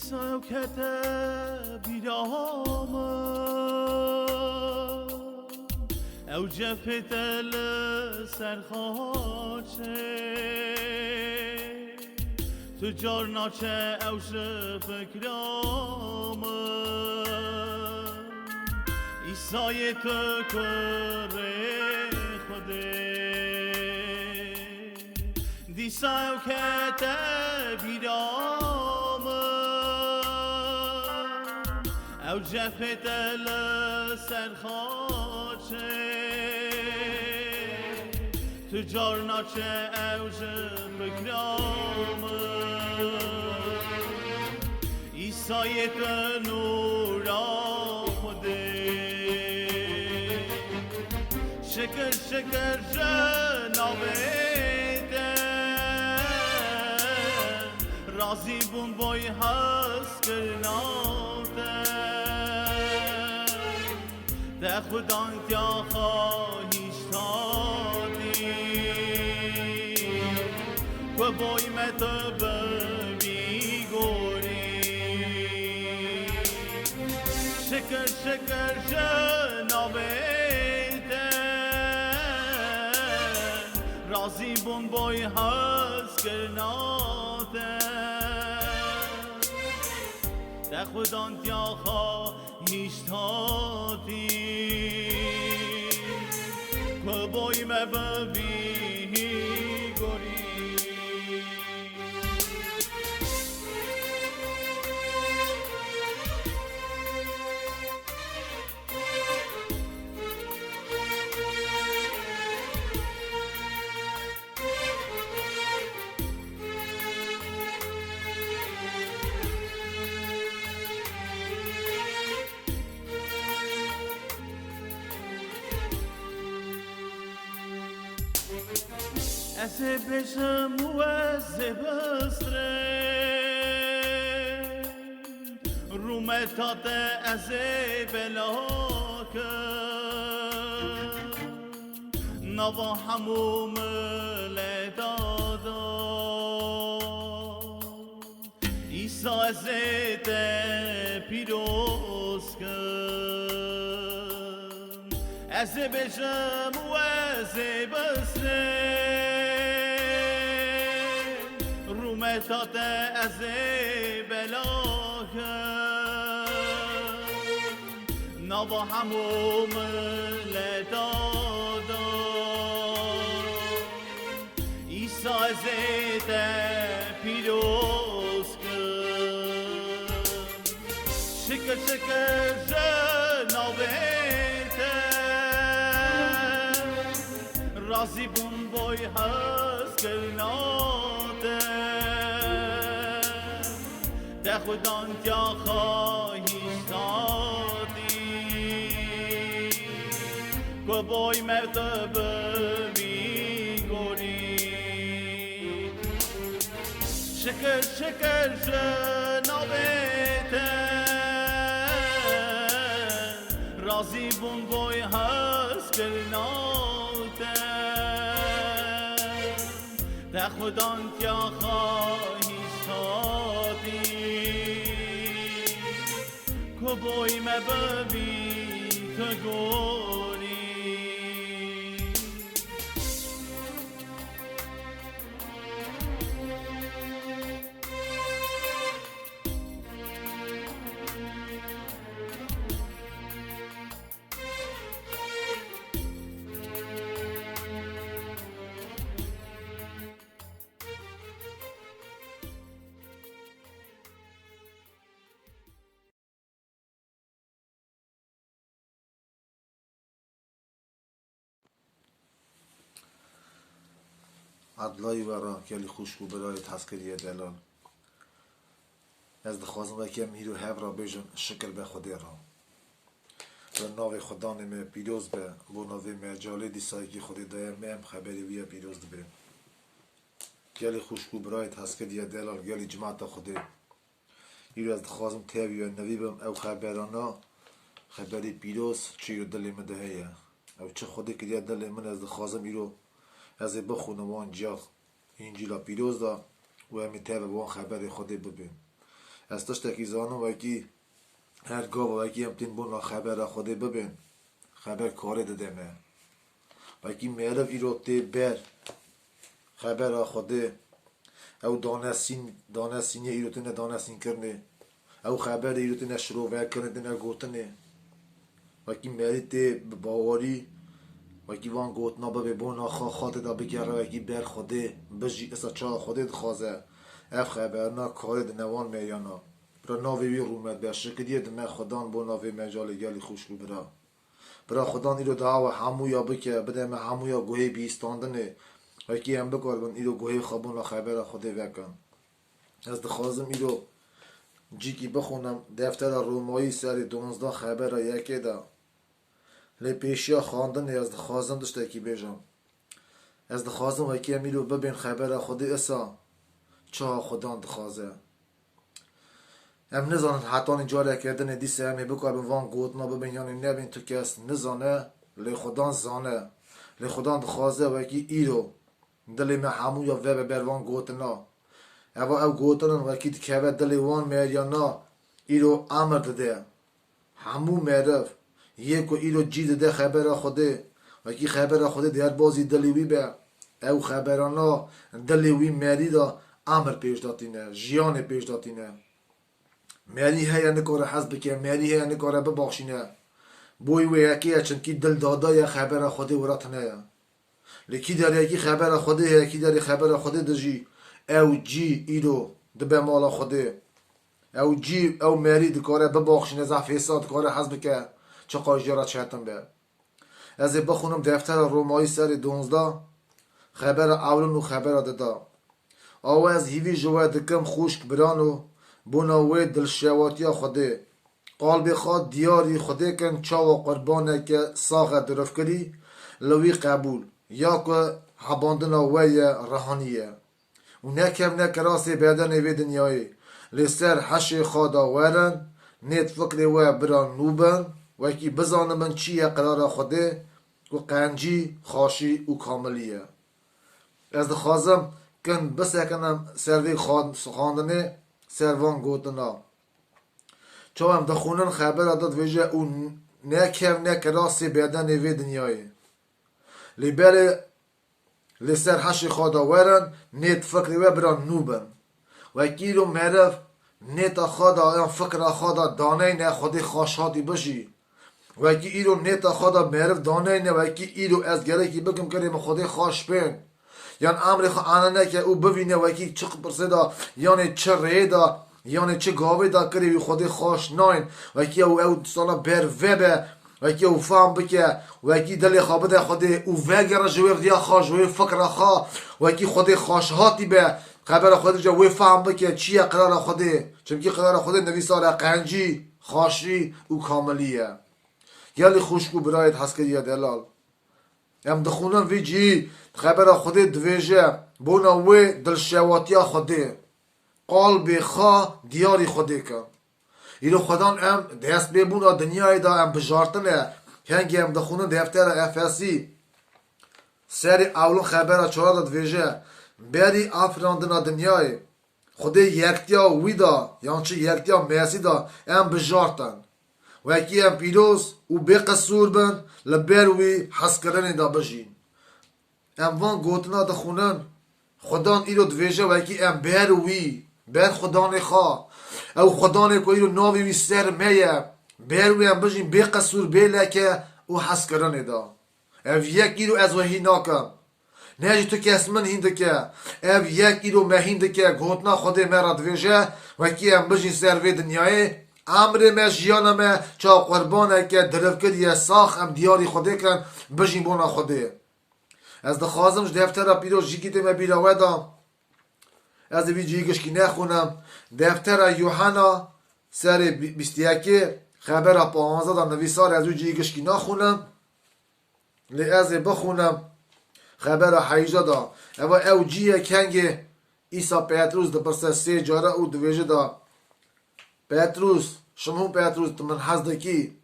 سوکت بیرام او جفت سرخاچه تو جار ناچه او فکرام ایسای تو کره خوده دی سوکت بیرام او جفت سرخاچه تو جار ناچه او فکرام ایسای تو نورا خوده شکر شکر جنابیده رازی بون بای هست کرناده ده خودان تیا خواهیش دادی و بای متو ببیگوری شکر شکر جنابیده رازی بون بای هست کرناده ده خودان تیا خواهیش دادی که بای مبیگوری از بشم و از بستره رومتات از بلاک نوا هموم لدادا ایسا از پیروز کن از بشم و از بستره رومتات از بلاک نوا هموم لدادا ایسا از پیروز کن شکر شکر جنابیده رازی بون بای هست کرناده ده خودان تیا خواهیش دادی که بای مرتب میگوری شکر شکر جنابیده رازی بون بای هست کرناده ده خودان تیا خواهیش دادی که بای مبی که گوری عدلایی ورا کلی خوشبو برای تذکریه دلال از دخوازم وکیم هیرو هف را بیجن شکل به خودی را و ناو خدا نمه پیروز به بو ناوی مجالی دیسایی که خودی دایم میم خبری ویه پیروز دبه کلی خوشبو برای تذکریه دلال کلی جماعت خودی هیرو از دخوازم تیوی و نویبم او خبرانا خبری پیروز چی رو دلی من دهیه او چه خودی که دیا دلی من از دخوازم هیرو از بخونم وان جا انجیلا پیروز دا و همی تابع وان خبر خودی ببین از تشتکی زانو وکی هرگاه وکی هم تین بونا خبر خوده ببین خبر کاره دادمه وکی میرف ایرو تی بر خبر خوده او دانسینی ایرو تینه دانسین کرنه او خبر ایرو تینه شروع کرنه تینه گوتنه وکی میری تی باوری وکی وان گوتنا به بونا خاطر دا بگره وکی بر خوده بجی اسا چا خوده دخوازه اف خبرنا کاره دنوان میانا برا ناوی وی رومت بر شکریه دمه خدان بو ناوی مجال گلی خوش رو برا خدان ایرو دعوه همویا بکه بده من همویا گوهی بیستاندنه وکی هم بکار بن ایرو گوهی خوابون خبر خوده وکن از دخوازم ایرو جیکی بخونم دفتر رومایی سری 12 خبر یکی دا لی پیشیا خواندن از دخوازم داشته کی بیجم از دخوازم وکی هم ایرو ببین خبر خوده اسا چه خدان دخوازه ام نزانن حتی اینجا کردن دیسه همی بکار به وان گوتنا ببین یعنی نبین تو کس نزانه لی خدان زانه لی خدان دخوازه وکی ایرو دلی من همو یا وی بر وان گوتنا او گوتنن وکی دکوه دلی وان میریانا ایرو امر دده همو میرف یکو ایرو جی دده خبر خوده وکی خبر خوده دیار بازی دلی وی به او خبرانا دلی وی میری دا امر پیش داتینه جیان پیش داتینه میری هیا نکاره حزب که میری هیا نکاره ببخشینه بوی و یکیه چنکی دل دادا یا خبر خوده وراتنه لکی داری یکی خبر خوده یکی داری خبر خوده دجی او جی ایرو دبه مالا خوده او جی او میری دکاره ببخشینه زفیسا دکاره حزب که چه قاجیارا چهتن به از بخونم دفتر رومایی سر 12 خبر اولون و خبر دادا او از هیوی جوه دکم خوشک برانو بوناوی دلشواتی خوده قلب خود دیاری خوده کن چاو قربانه که ساغه درف کری لوی قبول یا که حباندنا وی رهانیه و نکم نکراسی بدن وی دنیایی لسر حش خدا ورن نیت فکر و بران نوبن و کی بزانه من چیه قرار خوده و قنجی خاشی و کاملیه از دخوازم کن بس کنم سروی خواندنه سروان گوتنا چو هم دخونن خبر داد ویجه او نکم نکراسی بدن وی دنیایی لیبل لسر حش خدا ورن نیت فکر و بران نوبن و کیلو معرف نیت خدا یا فکر خدا دانه نه خودی خوشحالی بشی و کی ایرو نیت خدا معرف دانه نه و کی ایرو از گره کی بگم کریم خودی خوش بین یعنی امر خو آنانه که او ببینه و کی چه پرسیدا یعنی چه ریدا یعنی چه گاوی دا کری خودی خوش ناین و کی او سالا بر وبه و کی او فهم بکه و کی دل خوابه خودی او وگر جوی دیا خوش و فکر خا و کی خودی خوش هاتی به خبر خودی جو و فهم بکه چیه قرار خودی چونکی قرار خودی نبی سال قنجی خاشی و کاملیه یلی خوشکو برایت هست که یه دلال ام دخونن وی جی خبر خودی دویجه بونا وی دلشواتی خودی قلب خوا دیاری خودی کن ایلو خودان ام دست ببونا دنیای دا ام بجارتنه هنگی ام دخونن دفتر افسی سری اولون خبر چرا دا دویجه بری افراندنا دنیای خودی یکتیا وی دا یعنی یکتیا میسی دا ام بجارتن و یکی ام پیروز و بقصور بن لبروی حس کردن دا بجین ام وان گوتنا دا خونن خدان ایرو دویجه و یکی ام بروی بر خدان خواه او خدان کو ایرو ناوی وی سر میه بروی ام بجین بقصور بلکه او حس کردن دا او یکی رو از وحی ناکم نهجی تو کس من هینده که او یکی رو مهینده که گوتنا خود مرا دویجه و یکی ام بجین سر وی دنیای امر ما جیانم چا قربانه که درف کردیه ساخ ام دیاری خوده کن بجین بونا خوده از دخوازمش دفتر پیروز جیگیت ما بیراوه دام از وی جیگش کی نخونم دفتر یوحنا سر 21 خبر 15 دا نویسار از وی جیگش کی نخونم لی از بخونم خبر 18 دا او جیه کنگ ایسا پیتروس دا پرسه 3 جاره او دویجه دا پیتروس شمون پیتروس من حزدکی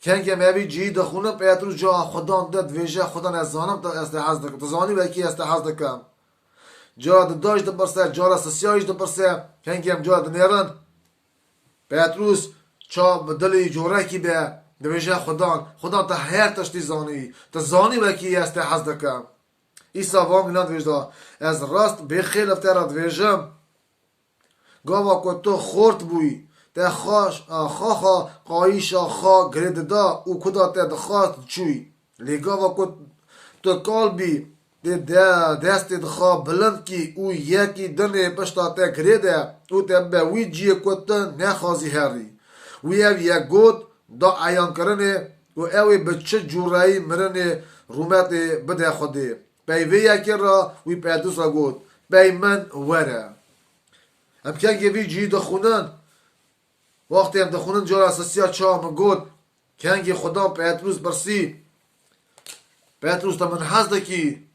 کنگه موی جی دخونم پیتروس جا خدان داد ویجه خدان از زانم تا است حزدکم تزانی وکی است حزدکم جا داش دا برسه جا را سسیایش دا برسه کنگه هم جا دا نیرن پتروس چا دلی جوره کی به دویجه خدا تا هر تشتی زانی تا زانی وکی است حز دکم ایسا وانگ نان دویجه از راست بخیل افتر دویجم گاوا که تو خورد بوی تا خا قایشا خا گرد دا او کدا تا دخواست چوی لگاوا که تو کال بی دست دخوا بلند کی او یکی دنه پشتا تا گرده او تا به وی جیه کتا نخوازی هری وی او یک گود دا عیان کرنه و اوی به چه جورایی مرنه رومت بده خوده بی وی یکی را وی پیدوس را گود بی من وره هم کنگه وی جی دخونن وقتی هم دخونن جار اساسی ها چه هم گود کنگه خدا پیدوس برسی پیدوس تا من حزده کی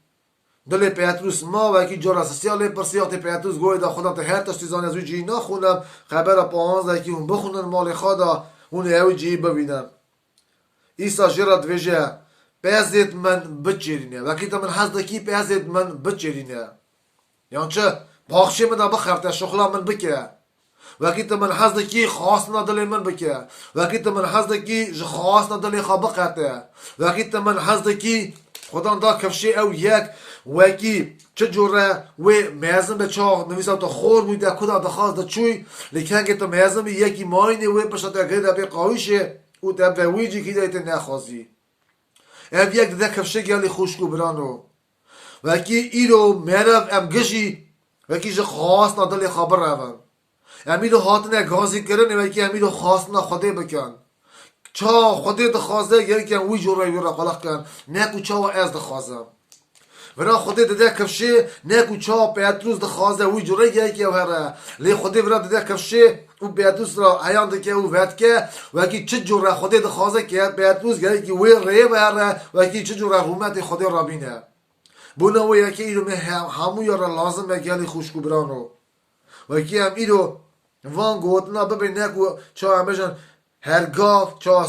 دل پیتروس ما و کی جور اساسیال پرسیات پیتروس گوی دا خدا تا هر تشتی زان از جی نخونم خبر 15 کی اون بخونن مال خدا اون او جی ببینم ایسا جرات وجه پزید من بچرینه و کی تا من حزد کی پزید من بچرینه یان چه باخشه من بخرت شغلا من بکه و کی تا من حزد کی خاص ندل من بکه و کی تا من حزد کی خاص ندل خبقته و کی تا من حزد کی خدا دا کفشی او یک وکی چه جوره و میازم به چاق نویسم تا خور بوده کدا دخواست دا چوی لیکن که تا میازم یکی ماینه و پشت اگه به قایشه او تا به ویجی که دایت نخوازی او یک ده کفشه گلی خوشکو برانو وکی ایرو میرف ام گشی وکی جه خواست ندل خبر روان امیرو هاتنه گازی کرن وکی امیرو خواست نا خوده بکن چا خوده دخوازه یعنی که وی جوره وی را خلق کن نکو چا و از دخوازم ورا خوده دده کفشه نکو چا پیتروس دخوازه وی جوره یعنی که وره لی خوده ورا دده کفشه او پیتروس را عیان دکه او وید که وکی چه جوره خوده دخوازه که پیتروس یعنی که وی ری وره وکی چه جوره رومت خوده را بینه بونه وی یکی ایرو همو یارا لازم یعنی خوشکو برانو وکی هم ایرو وان گوتنا ببین نکو چا هم بجن هرگاه چا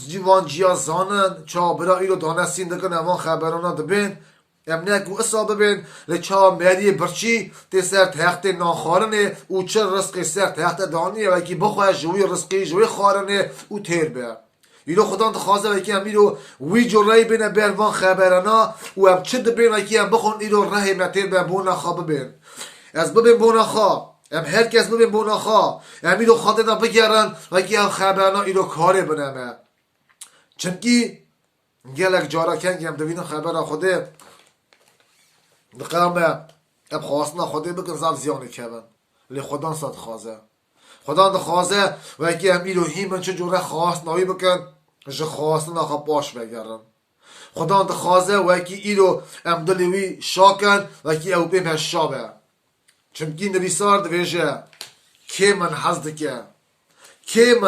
جیوان جیا زانن چا برا ایرو دانستین دکن وان خبرانا دبین ام نکو اصا ببین لچا مری برچی تی سر تحت ناخارنه او چه رزقی سر تحت دانیه و کی بخواه جوی رزقی جوی خارنه او تیر بیا ایرو خدا انتخوازه و کی هم ایرو وی جو رای بینه بیر وان خبرانا و هم چه دبین و کی هم بخون ایرو رای متیر بیا بونا خواه ببین از ببین بونا خواه ام هر کس ببین بونا خواه ام ایرو خاطر بگیرن و کی هم خبرانا ایرو کاره بنامه چنکی گلک جارا کنگی هم دویدن خبر خوده دقیقا اب خواستنا خوده بکن زب زیانه کبن لی خدا صد خوازه خدا دخوازه و اکی هم ایلو هیمن چه جوره خواستناوی بکن جه خواستنا خواه باش بگرن خدا دخوازه و اکی ایلو ام دلیوی شاکن و اکی او بیم هشابه چمکی نویسار دویجه که من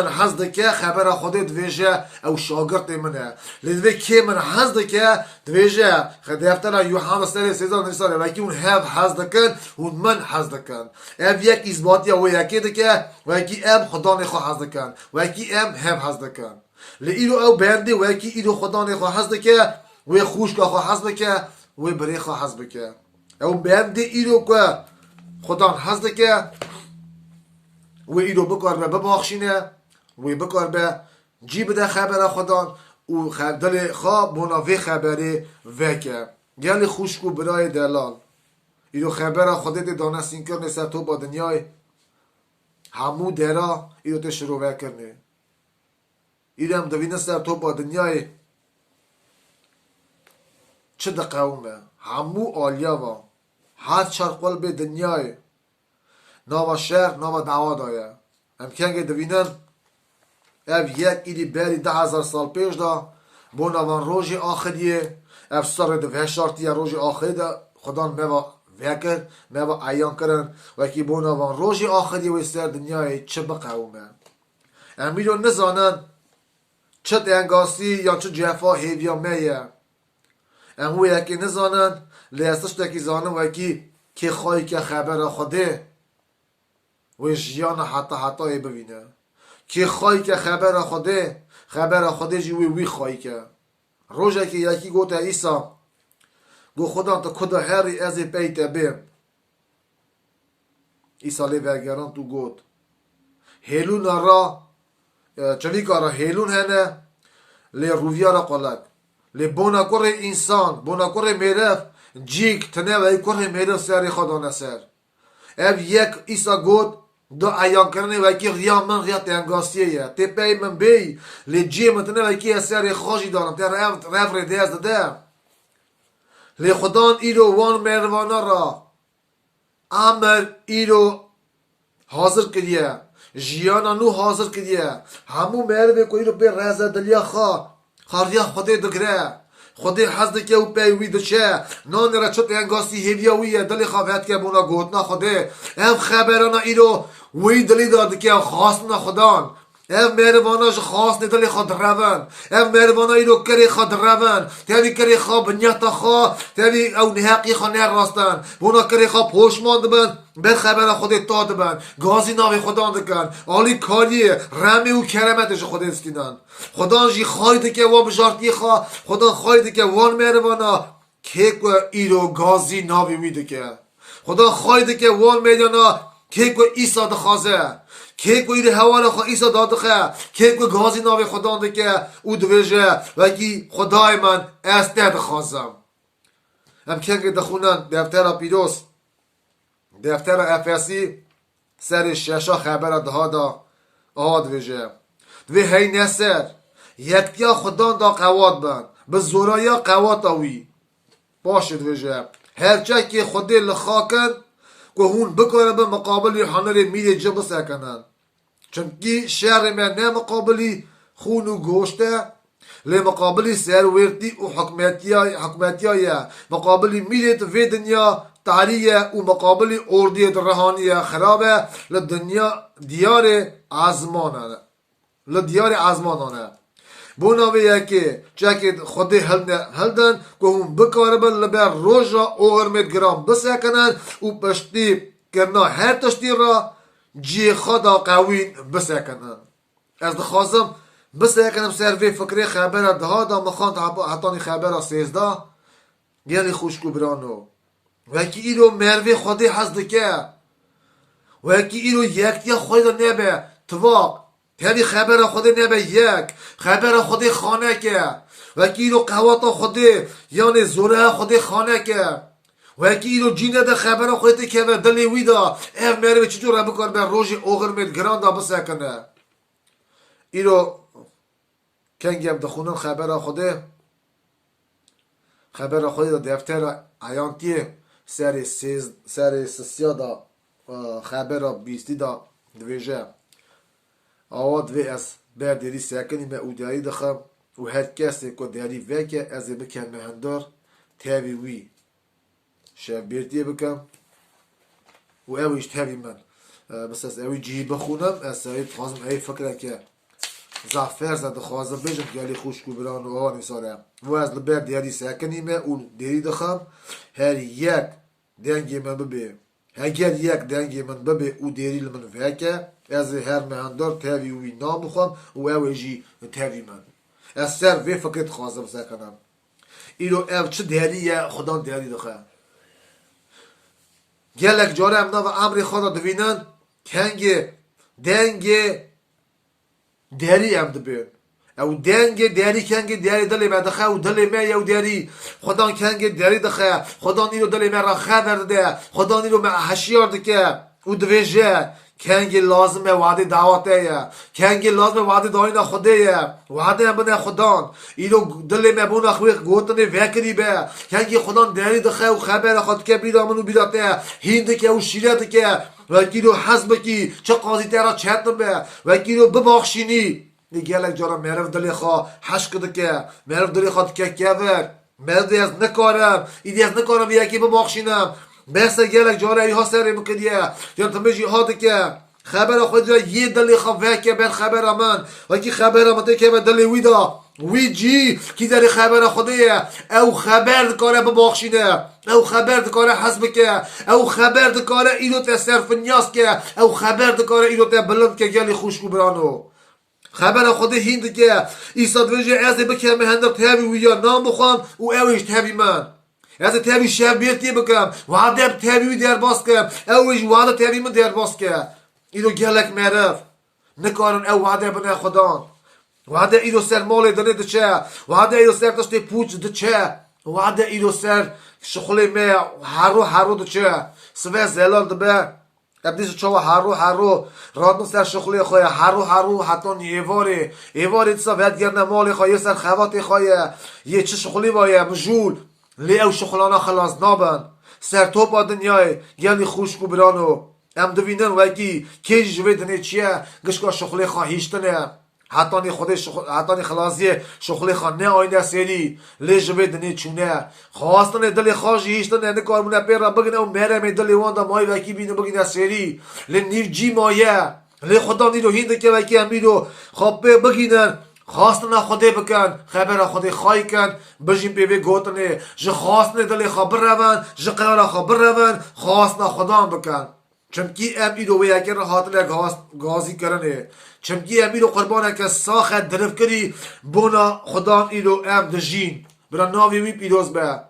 حزد که خبر خود دویجه او شاگرد منه لیدوی که من حزد که دویجه خدیفتر یوحنا سری سیزار نویساره وکی اون هف حزد کن اون من حزد کن اب یک اثباتی و یکی دکه وکی ام خدا نخوا حزد کن وکی ام هم حزد کن لی ایرو او بنده وکی ایرو خدا نخوا حزد که وی خوشگا خوا حزد که وی بری خوا حزد که او بنده ایرو که خدا حزد که وی ایرو بکار به بباخشینه وی بکار به جی بده خبر خدا او دل خواب مناوی خبری وکه گلی خوشکو برای دلال ایرو خبر خودت دانستین کرنه سر تو با دنیای همو درا ایرو تشروع وکرنه ایرو هم دوینه سر تو با دنیای چه دقومه همو آلیا و هر چرقل به دنیای نوا شهر نوا دعوا دایه هم کنگه دوینن او یک ایدی بری 10,000 سال پیش دا بو نوان روژ آخریه او سر دو وحشارتیه روژ آخری دا خدا میوا وکر میوا عیان کرن و که بو نوان روژ آخریه و سر دنیای چه بقومه امیرو نزانن چه تنگاسی یا چه جفا هیویا میه امو یکی نزانن لیستش تکی زانن و که خواهی که خبر خوده و جیان حتی ببینه که خواهی که خبر خوده جوی وی خواهی که روژه که یکی گوته ایسا گو خدا تا کدا هری از پیت بیم ایسا لی وگران تو گوت هیلون را چوی کارا هیلون هنه لی رویا را قلق لی بونا کره انسان بونا کره میرف جیک تنه و ای کره میرف سری خدا نسر اب یک ایسا گود دو ایان کرنه و کی ریا من ریا تنگاسیه تی پی من بی لی جی من تنه و کی سری خوشی دارم تی رف ردیز داده لی خدان ایرو وان مروانا را امر ایرو حاضر کریه جیانا نو حاضر کریه همو مرده کوئی رو به رزه دلیا خاریا خودی دگره خودی حزد که او پیوی دچه نان را چط انگاسی هیویا ویه دلی خوابت که بونا گوتنا خودی ام خبرانا ایرو وی دلی داد که خواستنا خدان ام مهرباناش خاص ندلی خود روان ام مهربانا ایرو کری خود روان تیوی کری خواب بنیتا خواه تیوی او نحقی خواه نر راستن بونا کری خواه پوشمان دبن بر خبر خودت داد بن گازی ناوی خدا دکن آلی کاریه رمی و کرمتش خود استینن خدا جی خواهیده که وان بجارتی خواه خدا خواهیده که وان مهربانا که ایرو گازی ناوی میده که خدا خواهیده که وان میدانا که ایسا دخوازه که ایره حوالا خواه ایسا دادخه که گازی ناوی خدا دکه او دویجه وکی خدای من است ندخوازم هم که دخونن دفتر پیروز دفتر افسی سر ششا خبر دهادا آد ویژه دوی هی نسر یکتیا خدان دا قواد بند به زورایا قواد آوی باشد ویژه هرچه که خودی لخاکن که هون بکنه به مقابلی حنر میره جب سکنن چونکی شهر من نه مقابلی خون و گوشته لی مقابلی سرویرتی و حکمتیای مقابلی میره تو دنیا تاریه و مقابل اردی رهانی خرابه لدنیا دیار آزمانه لدیار آزمانه بوناویه که چاکید خودی هلدن که هم بکاربن لبر روژا اوغرمت گرام بسکنن و پشتی کرنا هر تشتی را جی خدا قوین بسکنن از دخواستم بسکنم سروی فکری خبر دهادا مخاند حتانی خبر 13 گلی خوشکو برانو وکی ایرو مروی خودی حزد که وکی ایرو یکتیا خودی نبه تواق تیوی خبر خودی نبه یک خبر خودی خانه که وکی ایرو قواتا خودی یعنی زوره خودی خانه که وکی ایرو جینه ده خبر خودی که به دلی ویدا اف مروی چجور بکن به روژی اوغرمید گراندا بسکنه ایرو کنگی هم دخونن خبر خودی دا دفتر عیانتیه سر سسیا دا خبر بیستی دا دویجه آواد وی از بردیری سکنی ما او داری دخم و هر کسی که داری وکه از بکن مهندار تاوی وی شب بیرتیه بکم و اویش تاوی من بس از اوی جی بخونم از اوی تخوازم ای فکره که زعفر زده خوازم بجم گلی خوشکو بران و آنی ساره و از لبر دیاری سکنی ما اون دیری دخم هر یک دنگی من ببه اگر یک دنگی من ببه او دیری من وکه از هر مهندار تاوی وی نام بخوام و اوی جی تاوی من از سر وی فکرت خوازم سکنم ایرو او چه دیریه خدا دیری دخم گلک جاره امنا و امری خدا دوینن کنگی دنگی داری هم دبیر او دنگ داری کنگ داری دلی من دخه و دلی من یو داری خدا کنگ داری دخه خدا نیرو دلی من را خبر ده خدا نیرو من هشیار دکه او دویجه کنگ لازمه وعده دعوته یا کنگ لازمه وعده داینا خوده یا وعده هم بنه خدا اینو دلی من بون اخوی گوتنه وکری به کنگ خدا داری دخه و خبر خود که بیرامنو بیراته هینده که او شیرت که وکی رو حزب کی چه قاضی تیرا چهتن به وکی رو بباخشینی نگلک جارا مرف دلی خواه حش کده که مرف دلی خواه که کهور مرف دی از نکارم ایدی از نکارم یکی بباخشینم بسه گلک جارا ایها سری مکدیه جان تمیجی هاده که خبر خود را یه دلی خواه وکه بر خبر من وکی خبر مده که به دلی ویدا وی جی کی داری خبر خودیه او خبر دکاره بباخشینه او خبر دکاره حسب که او خبر دکاره اینو تا صرف نیاز که او خبر دکاره اینو تا بلند که گلی خوشکو برانو خبر خودی هیند که ایسا دویجه از بکر مهندر تاوی ویا نام بخوام و اویش تاوی من از تاوی شب بیرتی بکم وعده تاوی وی در باز کم اویش وعده تاوی من در باز که اینو گلک معرف نکارن او وعده بنه خدا وعده ایرو سر مال دنه دچه وعده ایرو سر دسته پوچ دچه وعده ایرو سر شغل می هرو دچه سوه زلال دبه ابدیش چوا هرو رادن سر شغلی خواه هرو حتی ایواری تسا ودگرن مال خواه یه سر خوات خواه یه چه شغلی بایه مجول لی او شغلانا خلاص نابن سر توپا دنیای یعنی خوشکو برانو ام دوینن وکی کیجی جوه دنه چیه گشکا شغلی خواه هیشتنه حتی خلاصیه شغلی خواه نه آینه سیری لی جوه دنه چونه خواستنه دلی خواهی هیشتنه نکارمونه پیرا بگنه و مرمه دلی وانده مای وکی بینه بگنه سیری لی نیو جی مایه لی خدا نیرو هینده که وکی امیرو خواب بگینن خواستن خودی بکن خبر خودی خواهی کن بجیم پیوی گوتنه جه خواستن دلی خبر روان جه قرار خبر روان خواستن خدا بکن چمکی ام ایرو ویاکی را حاطل گازی کرنه چمکی ام ایرو قربانه که ساخت درف کری بونا خدا ایرو ام دجین برا ناوی وی پیروز به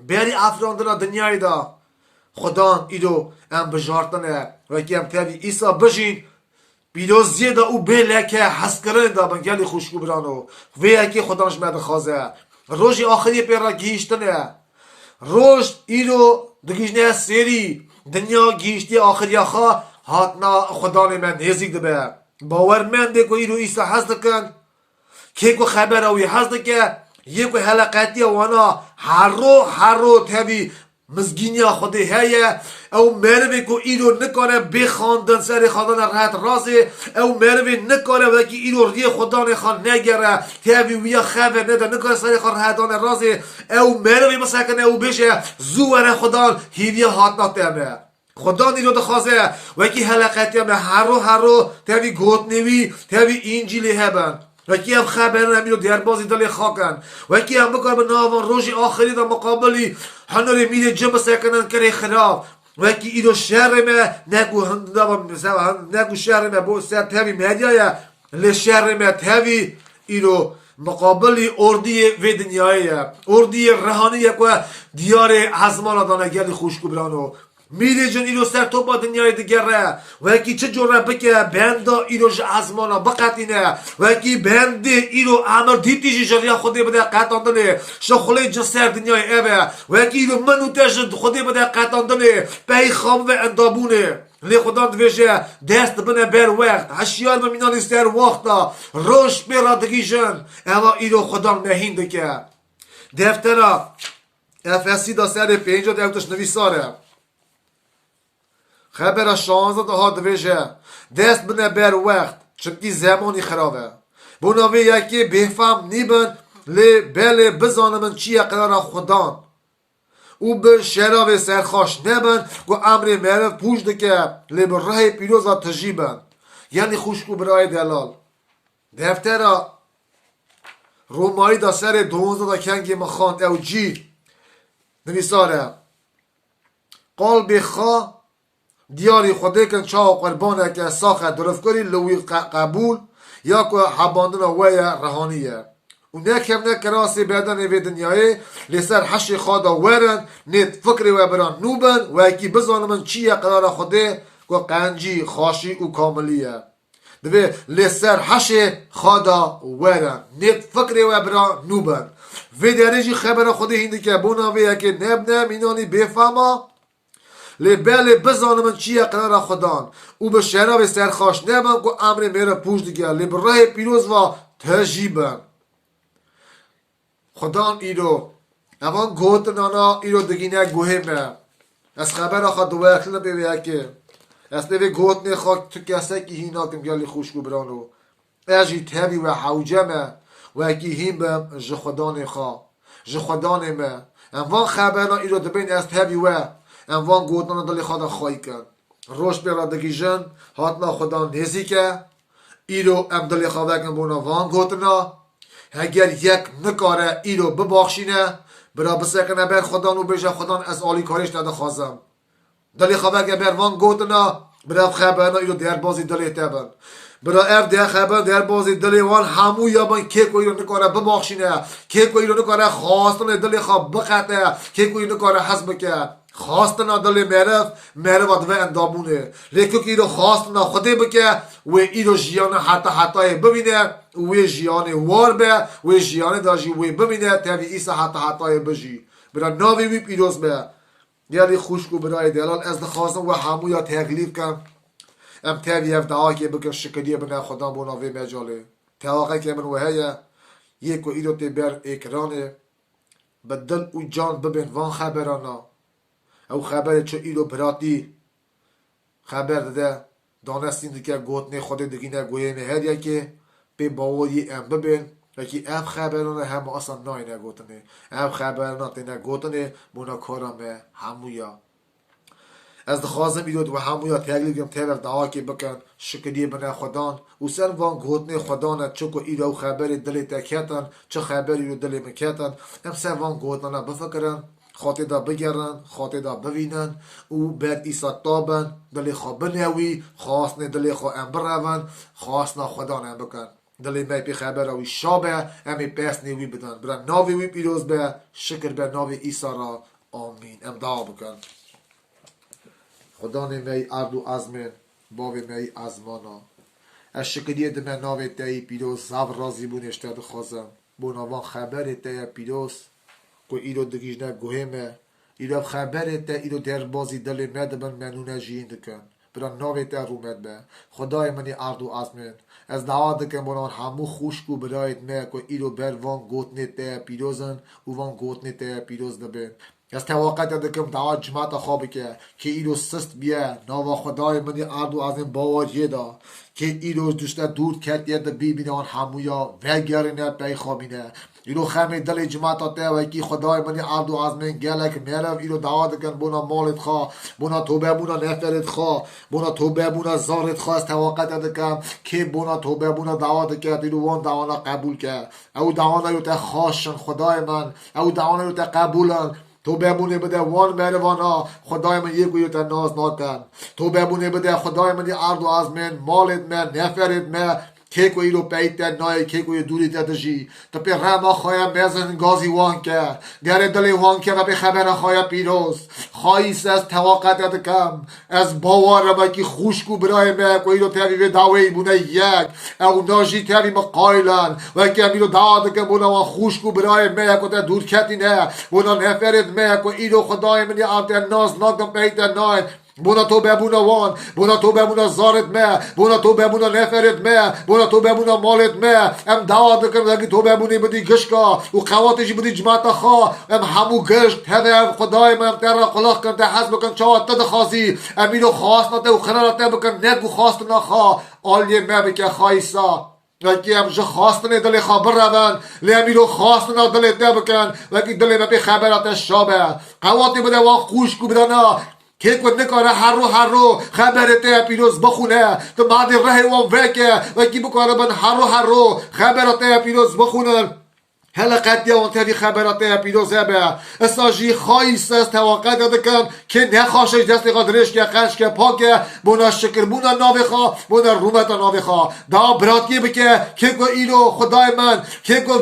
بری افراندنا دنیای دا خدا ایرو ام بجارتنه وکی ام تابی ایسا بجین پیروزی دا او بیله که حس کرن دا بنگلی خوشگو برانو وی که خداش مد خوازه روژی آخری پیرا گیشتنه روش ایرو دگیشنه سیری دنیا گیشتی آخری آخا هاتنا خدا من نزیک دبه باورمنده که ایرو ایسا حس دکن که که خبر اوی حس دکه یکو حلقاتی وانا هر رو تبی مزگینی خودی هیه او مروی که ایرو نکاره بخاندن سر خدان راحت رازه او مروی نکاره وکی ایرو ری خدان خان نگره تیوی ویا خبر نده نکاره سر خان راحتان رازه او مروی مسکنه او بشه زوره خدان هیوی هات نتیمه خدا نیرو دخوازه وکی حلقاتی همه هر رو تیوی گوت نوی تیوی انجیلی هبن وکی هم خبر نمیدو دیربازی دلی خاکن وکی هم بکار به ناوان روژی آخری دا مقابلی هنوری میده جمع سکنن کری خراب وکی ایدو شهر ما نگو شهر ما بو سر تاوی مدیایه لی شهر ما تاوی ایدو مقابلی اردی و دنیایه اردی رهانیه که دیار ازمان دانه گلی خوشکو برانو میده جن ایرو سر تو با دنیای دیگره و یکی چه جوره بکه بندا ایرو ازمانا بقتینه و یکی بنده ایرو امر دیتیجی جریا خودی بده قطاندنه شخوله جن سر دنیای اوه و یکی ایرو منوتش خودی بده قطاندنه پی خام و اندابونه لی خدا دویجه دست بنه بر وقت هشیار ممینانی سر وقتا روش بیرادگی جن اما ایرو خدا مهینده که دفتره افسی دا سر 5 دفتش نویساره خبر 16 ها دویجه دست بنه بر وقت چونکی زمانی خرابه بوناوی یکی بفهم نیبن لی بله بزانمن چیه قرار خدان او به شراب سرخاش نبن و امر معرف پوش دکه لی به راه پیروزا تجیبن یعنی خوشکو برای دلال دفتر رومایی دا سر 12 دا کنگی مخاند او جی نویساره قلب خواه دیاری خوده کن چاه قربانه که ساخت درف کری لوی قبول یا که حباندن وی رهانیه و نکم نکراسی بدن وی دنیای لسر حشی خوادا ورن نیت فکری و بران نوبن و اکی بزان من چیه قرار خوده که قنجی خاشی و کاملیه دوی لسر حشی خوادا ورن نیت فکری و بران نوبن وی درجی خبر خوده هینده که بونا وی اکی نب اینانی بفهمه لی بله بزانم من چیه قرار خدان او به شراب سرخاش نبن که امر میره پوش دیگه لی برای پیروز و تجیبن خدان ایرو اوان گوتنانا ایرو دگینه گوهمه از خبر خود دو اکلن بیوه که از بیوه گوتنه خود تو کسه که هینا کم گلی خوشگو برانو اجی تبی و حوجمه و اکی هیم بم جه خدان خواه جه خدان ما اوان خبرنا ایرو دبین از تبی و اوان گوتنانا دلی خدا خواهی کن روش بیرادگی جن هاتنا خدا نزیکه ایرو ام دلی خدا کن بونا وان گوتنا اگر یک نکاره ایرو بباخشینه برا بسکنه بر خدا نو بشه خدا از آلی کارش نده خوازم دلی خبر که بر وان گوتنا برا خبرنا ایرو در بازی دلی تبن برا اف در خبر در بازی دلی وان همو یابن که کوئی رو نکاره بباخشینه که کوئی رو نکاره خواستن دلی خواب بقطه که کوئی نکاره حسب که خواستنا دل مرف و اندامونه لیکن که ایرو خواستنا خودی بکه و ایرو جیان حتی ببینه و جیان وار به و جیان داجی و ببینه تاوی ایسا حتی بجی برای ناوی وی پیروز به یعنی خوشکو برای دلال از دخواستم و همو یا تغلیب کن ام تاوی اف دعا که بکن شکریه بنا خدا بو ناوی مجاله تواقع که من وحیه یک و ایرو تبر اکرانه بدل و جان ببین وان خبرانا او خبر چه ایرو براتی خبر داده دانستین که گوتنه خود دگینه گویه هر که به باوری ام ببین یکی اف خبرانه هم اصلا نای نگوتنه اف خبرانه تی نگوتنه مونا کارمه همویا از دخوازم ایرود و همویا تغلیبیم تیور دعا که بکن شکریه بنا خدان و سر وان گوتنه خدانه چکو ایرو خبر دلی تکیتن چه خبر ایرو دلی مکیتن ام سر وان گوتنه بفکرن خاطر دا بگرن خاطر دا بوینن او بعد ایسا تابن دلی خواه بنوی خواستن دلی خواه ام برون خواستن خدا نم بکن دلی می پی خبر روی شابه امی پس نیوی بدن برن ناوی وی پیروز به شکر به ناوی ایسا را آمین ام دعا بکن خدا نمی ارد و ازمین باوی می ازمانا از شکریه دم ناوی تایی پیروز زو رازی بونشته دخوازم بوناوان خبر تایی پیروز که ایرو دگیجنه گوهمه ایرو خبره تا ایرو در بازی دل مدبن منونه جین دکن برای ناوی تا رومد به خدای منی ارد و ازمین از دعا دکن برای همو خوشکو برایت مه که ایرو بر وان گوتنه تا پیروزن و وان گوتنه تا پیروز دبین از تواقعت دکم دعا جماعت خوابه که ایرو سست بیه ناوا خدای منی ارد و ازمین باوریه دا که ایرو دوشته دور کرد یه دا بیبینه آن همویا وگرنه پی خوابینه ایرو خمی دل جماعت تا و کی خدای منی ارد و ازمین گلک میرم ایرو دعا دکن بونا مالت خواه بونا توبه بونا نفرت خواه بونا توبه بونا زارت خواه از تواقعت دکم که بونا توبه بونا دعا دکن ایرو وان دعانا قبول کرد او دعانا رو تا خواشن خدای من او دعانا رو تا قبولن تو بمونه بده وان مروانا خدای من یک تا ناز نکن تو بمونه بده خدای من ارد و ازمین مالت من نفرت من که کوئی رو پیت نای که کوئی دوری تدجی تا پی رما خواهی مزن گازی وان که گر دلی وان که و به خبر خواهی پیروز خواهیست از تواقعت کم از باور ما که خوشکو برای ما کوئی رو تاوی دعوی بونه یک او ناجی تاوی مقایلن و که امی رو دعا دکم بونه و خوشکو برای ما که دور کتی نه بونه نفرت ما کوئی رو خدای منی آمت ناز ناکم پیت نای بونا تو بمونا وان بونا تو بمونا زارت ما بونا تو بمونا نفرت ما بونا تو بمونا مالت ما ام دعا دکم اگه تو بمونی بدی گشکا و قواتش بدی جماعت خواه ام همو گشت هده خدای من تر خلاق کن تا حسب کن چوات تد خاصی امینو خواست نته و خنالت بکن نگو خواست نخواه آلیه ما بکن خواهیسا وکی هم جو خواستن دل خبر روان لیمی رو خواستن دل بکن وکی دل ما به خبرات شابه قواتی بده و خوشکو بدنا که کد نکاره هر رو خبرت پیروز بخونه تو بعد ره و وکه و کی بکنه بن هر رو خبرت پیروز بخونن حلقت یا اون تری خبرات پیروز به استاجی خایست از توقع دکم که نخواشش دست قدرش که قش که پاکه بونا شکر بونا ناوخا بونا رومت ناوخا دا براتی بکه که کو ایلو خدای من که کو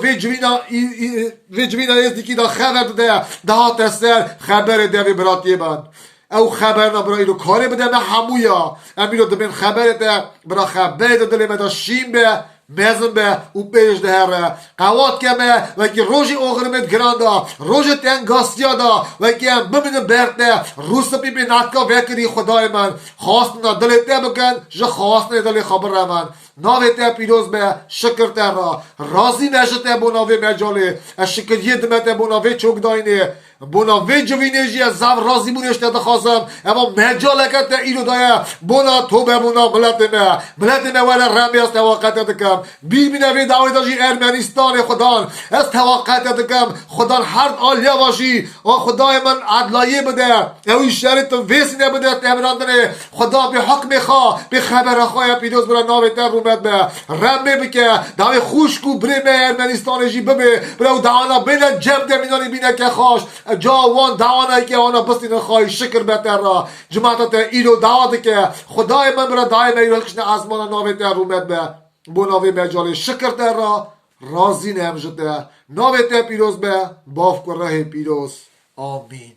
ویجوینا ازدیکی دا خبر ده دا تسر خبر ده براتی من او خبرنا برای رو کاری بده به همویا امینو دبین خبرت برای خبرت دلی مدا شیم به مزن به او پیش دهره قوات کمه و که روژی اوغرمت گراندا روژ تنگاستیا دا و که هم ببینه برده روز پی بی نتکا وکری خدای من خواستنا دلی ته بکن جا خواستنا دلی خبر رو من ناوی ته پیروز به شکر ته را رازی نشته بو ناوی مجاله شکر یه دمته بو ناوی چوک داینه بونا وی جوینجی از زم رازی بونشته دخواستم اما مجالکت ایرو دایا بونا تو بمونا ملت نه ولی رمی از توقعت دکم بیبینه وی دعوی داشی ارمنستان خدان از توقعت دکم خدان هر آلیا باشی و خدای من عدلایه بده اوی شرط ویسی نبده تمراندنه خدا به حکم خواه به خبر خواه پیروز برا ناوی تر رومد به رمی بکه دعوی خوشکو بریم ارمنستان جی ببه برا دعانا بینه جمع دمینانی بینه که خوش جاوان دعوانا که آنا بستی نخواهی شکر بهتر را جماعت ایرو دعوت که خدای من برا دائم ایرو کشن آسمان ناوی تر رومد به بو ناوی مجالی شکر تر را رازی نمجده ناوی تر پیروز به باف که ره پیروز آمین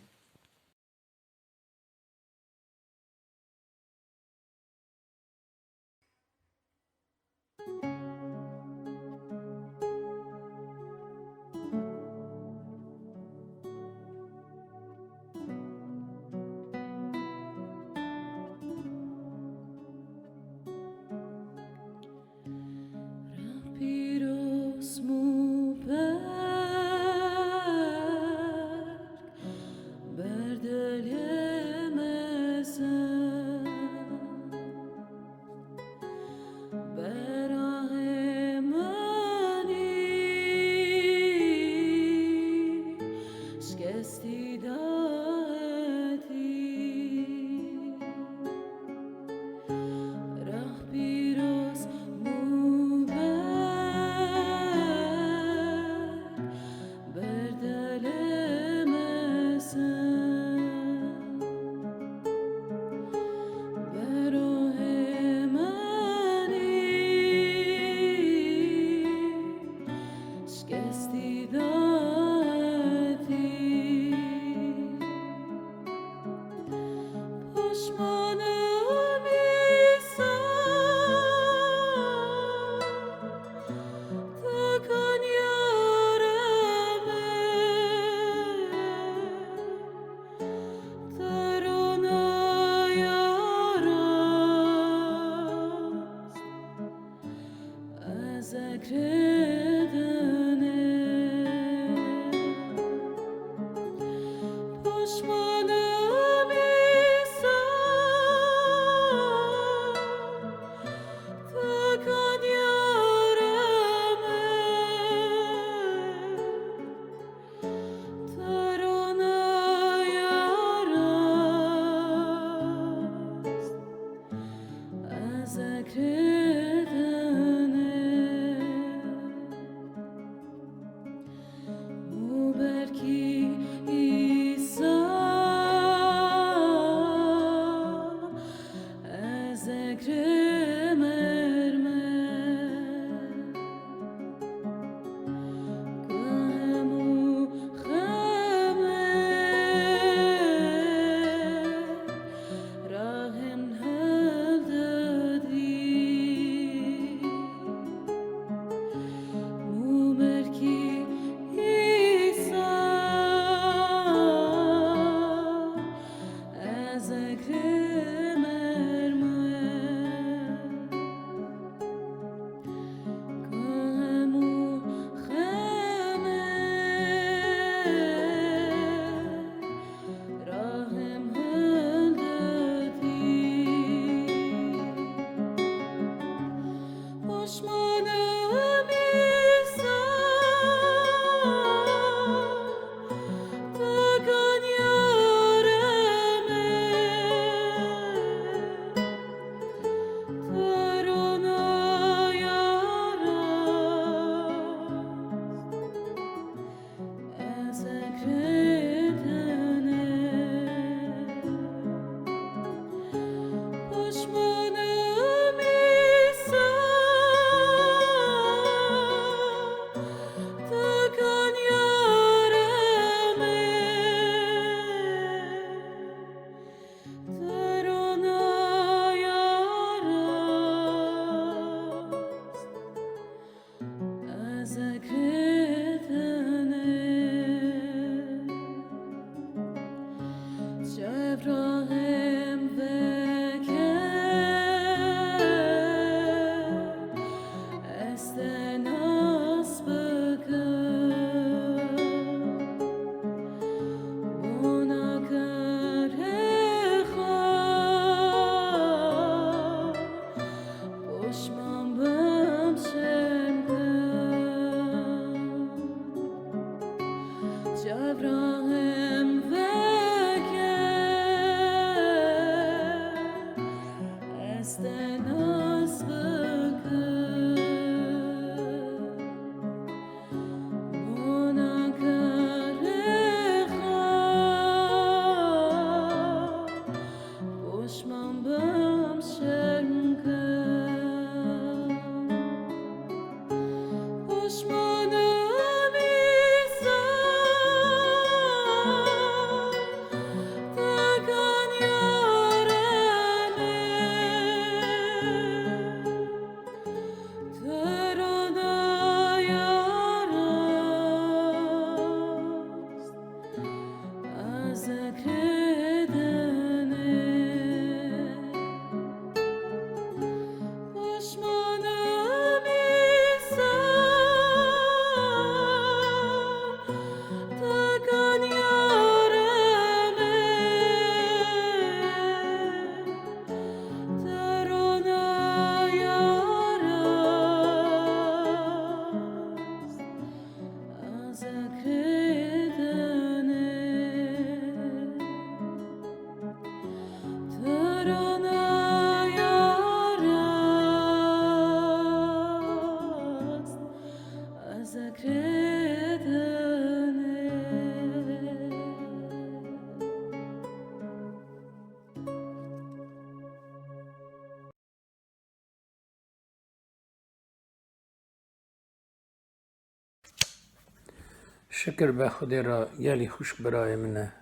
شکر به خدا را گلی خوش برای من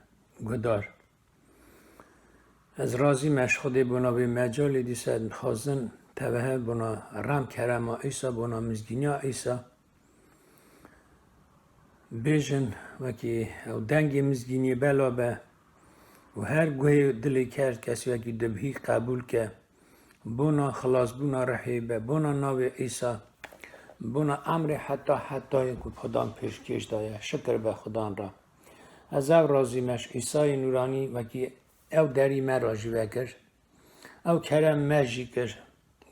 گدار از رازی مش خدا بنا به مجال دیسد خازن توه بنا رم کرم ایسا بنا مزگینیا ایسا بیجن وکی او دنگ مزگینی بلا به و هر گوه دلی کرد کسی وکی دبهی قبول که بنا خلاص بنا رحیبه بنا ناو ایسا بنا امر حتی که پدام پیشکش دایه شکر به خدا را از او راضی مش عیسی نورانی و که او دری من راجی وکر او کرم مجی کر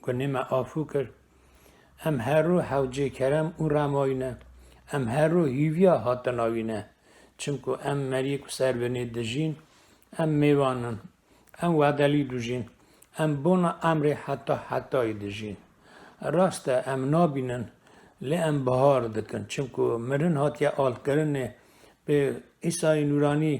گنیم آفو کر ام هر رو حوجه کرم او رماینه ام هر رو هیویا هاتناوینه چمکو ام مریک سر بنی دجین ام میوانن ام ودلی دوجین ام بنا امر حتی دجین راست ام نابینن لی ام بهار دکن چمکو مرن هاتیا آل کرنه به عیسی نورانی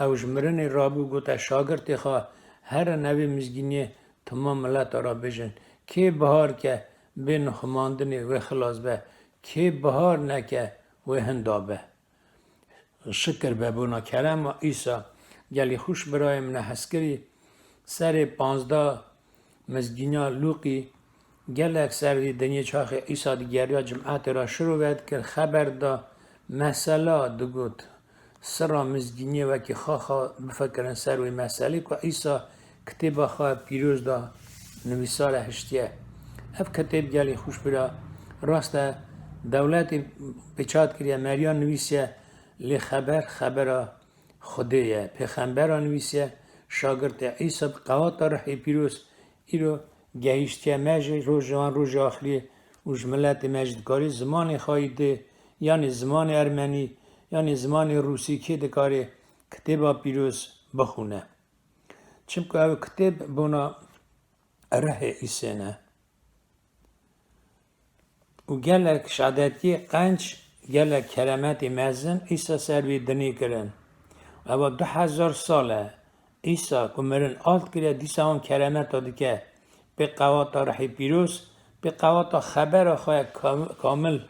اوش مرن رابو گوتا شاگرد خواه هر نوی مزگینی تمام ملت را بجن که بهار که بین خماندنی و خلاص به که بهار نکه و هندابه شکر به بونا کرم و عیسی گلی خوش برای من هسکری سر 15 مزگینیا لوقی گلک سروی دنیا چاخ عیسی دیگریا جمعات را شروع ود که خبر دا مسئله دگود سرا مزگینی و که خواه بفکرن سروی مسئله که عیسی کتاب خواه پیروز دا نویسار هشتیه اف کتاب گلی خوش برا راست دولت بچاد کریه مریان نویسیه لی خبر خودیه پیغمبر نویسیه شاگرد عیسی قوات رحی پیروز ایرو گهیشتیه مجد روز آخری وش ملت مجدکاری زمان خواهیده یعنی زمان ارمنی یعنی زمان روسی که دکاری کتاب پیروز بخونه چمکو او کتاب بنا ره عیسی نه و گلک شهادتی قنچ گلک کرامت مزن عیسی سروی دنی کرن و 2000 ساله عیسی کمرن آلت کرده دیسا اون کرامت داده که به قوات رحی پیروز به قوات خبر خواه کامل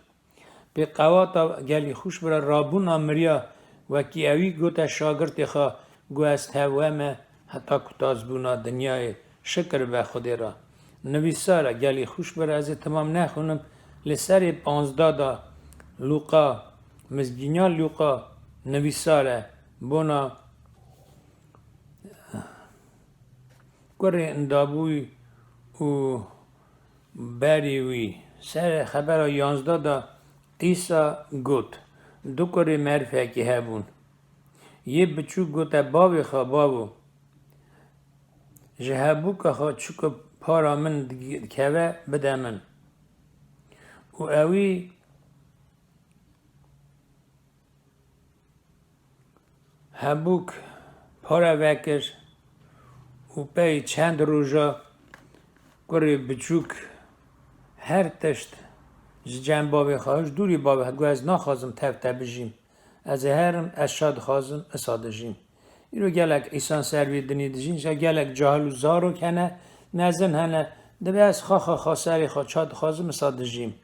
به قوات گلی خوش برا رابون آمریا و کی اوی گوتا شاگرد خواه گو است هوامه حتی کتاز بونا دنیای شکر به خودی را نویساره گلی خوش برا از تمام نخونم لسر 15 دا لوقا مزگینیا لوقا نویساره بونا گره اندابوی و بریوی سر خبر 11 دا عیسی گوت دو کره مرفه که هبون یه بچو گوته باوی خواه باو جهبو که خواه چوک پارا من که بده من و اوی هبوک پارا وکر و پی چند روزا کره بچوک هر تشت جنب باوی خواهش دوری باوی گو از نخوازم تفت بجیم از هرم از شاد خوازم اسادجیم ایرو گلک ایسان سروی دنی دجین شا گلک جاهل و زارو کنه نزن هنه دبی از خواه سری خواه چاد خوازم اسادجیم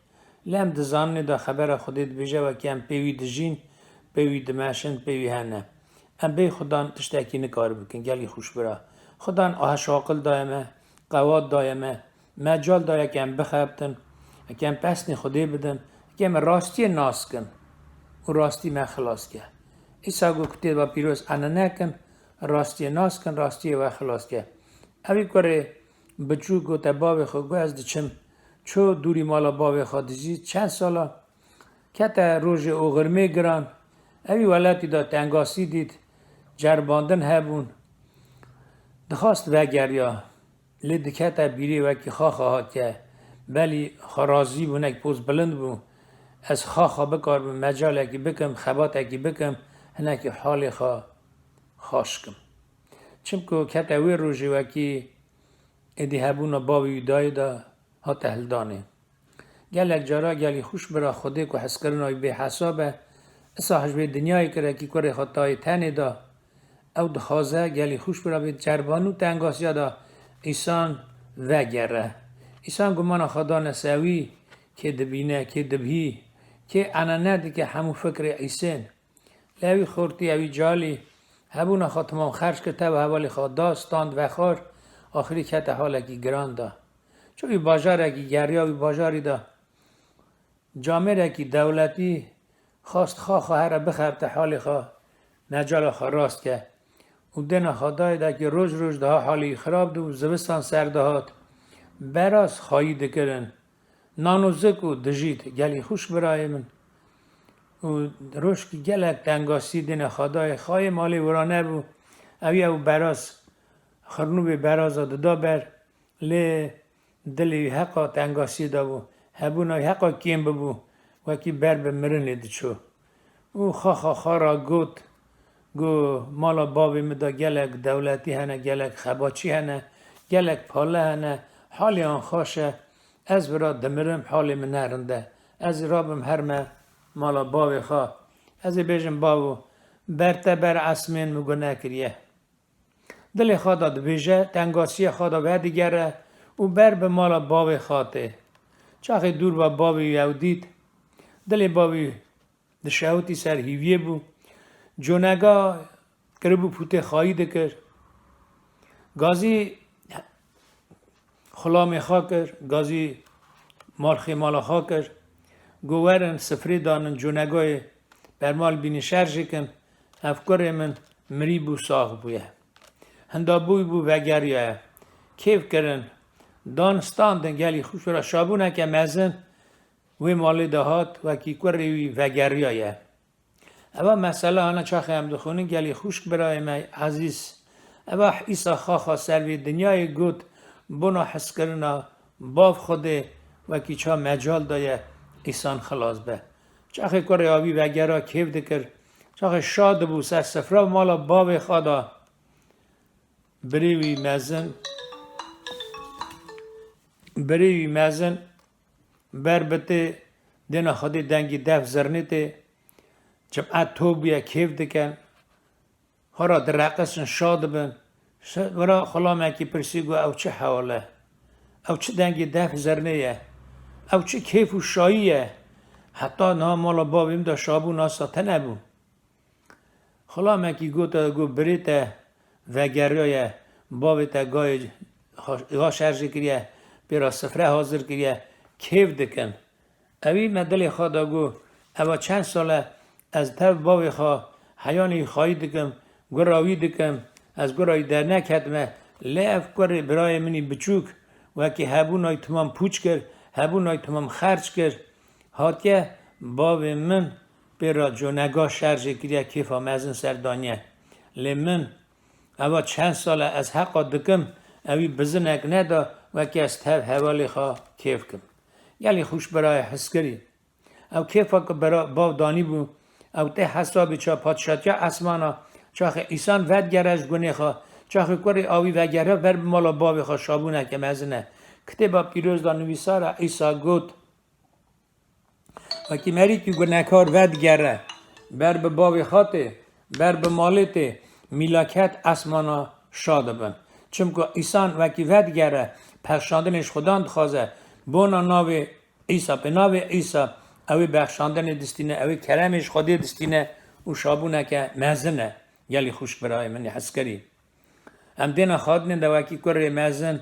لم دزاننی دا خبر خودت بجه و که ام پیوی دجین پیوی دمشن پیوی هنه ام بی خدان تشتکی نکار بکن گلی خوش برا خدان آهش عاقل دایمه قواد دایمه مجال دایه که ام بخبتن که ام پسنی خودی بدن که ام راستی ناس کن و راستی من خلاص که ایسا گو کتی با پیروز انا نکن راستی ناس کن راستی و خلاص که اوی کره بچو گو تباوی خود گو از دچم چو دوری مالا باوی خود دزید چند سالا که تا روژ اوغرمه گران اوی ولاتی دا تنگاسی دید جرباندن هبون دخواست وگریا لید که تا بیری وکی خواه که بلی خرازی بونه که پوز بلند بون از خواه بکار به مجال اکی بکم خبات اکی بکم هنه که حال خواش کم چمکو که تا وی روژی وکی ادی هبون باوی دای دا ها تهلدانه گلک جارا گلی خوش برا خوده که حس کرنای به حسابه اسا حجبه دنیای کرده که کره خطای تنی دا او دخوازه گلی خوش برا به جربانو تنگاسی دا ایسان وگره ایسان گمان خدا نسوی که دبینه که دبهی که انا ندی که همو فکر ایسین لوی خورتی اوی جالی هبون خواه تمام خرش کرده و حوالی خواه داستاند و خور آخری که تا حالکی گران دا چون ای باجار اکی گریا وی باجاری دا جامعه اکی دولتی خواست خواه را بخرت حالی خواه نجال خواه راست که او دن خدای دا که روز ده حالی خراب دو زبستان سر دهات براز خواهی دکرن نانوزک و دژیت گلی خوش برای من و روش که گلک تنگاسی دین خدای خواهی مالی ورانه بو اوی او براز خرنو به براز دا بر لی دلی حقا تنگاسی دا بو هبونای حقا کیم ببو وکی بر به مرنه دچو او خا را گوت گو مالا بابی مدا گلک دولتی هنه گلک خباچی هنه گلک پاله هنه حالی آن خوشه از برا دمرم حالی من نرنده از رابم هرمه مالا بابی خواه از بیجم بابو برتبر اسمین مگو نکریه دل خواه داد بیجه تنگاسی خواه دا و دیگره او بر به مالا بابی خواهده چاخی دور با بابی یودید دل بابی دشاوتی سر هیویه بو جونگا کربو پوته خواهی دکر گازی خلامی خواه کر گازی مالخی مالا خواه کر گوورن سفری دانن جونگای برمال بینی شرجی کن افکار من مری بو ساخ بویه هندا بوی بو وگریه کیف کرن دانستاندن گلی خوش را شابونه که مزن وی مالی دهات و کی کری وگریه اما مسئله آنها چاخه هم دخونی گلی خوش برای من عزیز اما ایسا خواه سروی دنیای گود بنا حس کرنا باف خوده و کی چا مجال دایه ایسان خلاص به چاخه کری آبی وگرا کیف دکر چاخه شاد بو سر سفره مالا باب خدا بریوی مزن بربته دینا خودی دنگی دف زرنیته جمعت تو بیا کیف دکن هرا در رقصن شاد بن ورا خلامه کی پرسی گو او چه حواله او چه دنگی دف زرنیه او چه کیف و شاییه حتی نه مالا بابیم دا شابو ناساته نبو خلامه کی گو تا گو بریته وگریه بابتا گاه شرجی کریه پیرا سفره حاضر کریه کیف دکن اوی مدل خدا گو اوا چند ساله از تب باوی خواه حیانی خواهی دکم گراوی دکم از گرایی در نکتمه لیف کری برای منی بچوک وکی هبونای تمام پوچ کر هبونای تمام خرچ کر هاتیه باوی من پیرا جونگاه شرجی کریه کیفا مزن سردانیه لی من اوا چند ساله از حقا دکم اوی بزنک ندا وکی از تب حوالی خواه کیف کم یعنی خوش برای حس کری او کیفا که برای باو دانی بو او ته حسابی چا پادشاتی اسمانا چاخه ایسان ود گرش گونه خواه چاخه کری آوی و گره بر مالا باوی خواه شابونه که مزنه کتبا پیروز دا نویسارا ایسا گوت وکی مری که گناهکار ود گره بر به باوی خواته بر به مالته میلاکت اسمانا شاده بن چونکه ایسان وکی ود گره پخشاندنش خداند خوازه بونا ناوی ایسا به ناوی ایسا اوی بخشاندن دستینه اوی کرمش خودی دستینه و شابونه که مزنه یلی خوش برای منی حس کری هم دینا خادنه دوکی کره مزن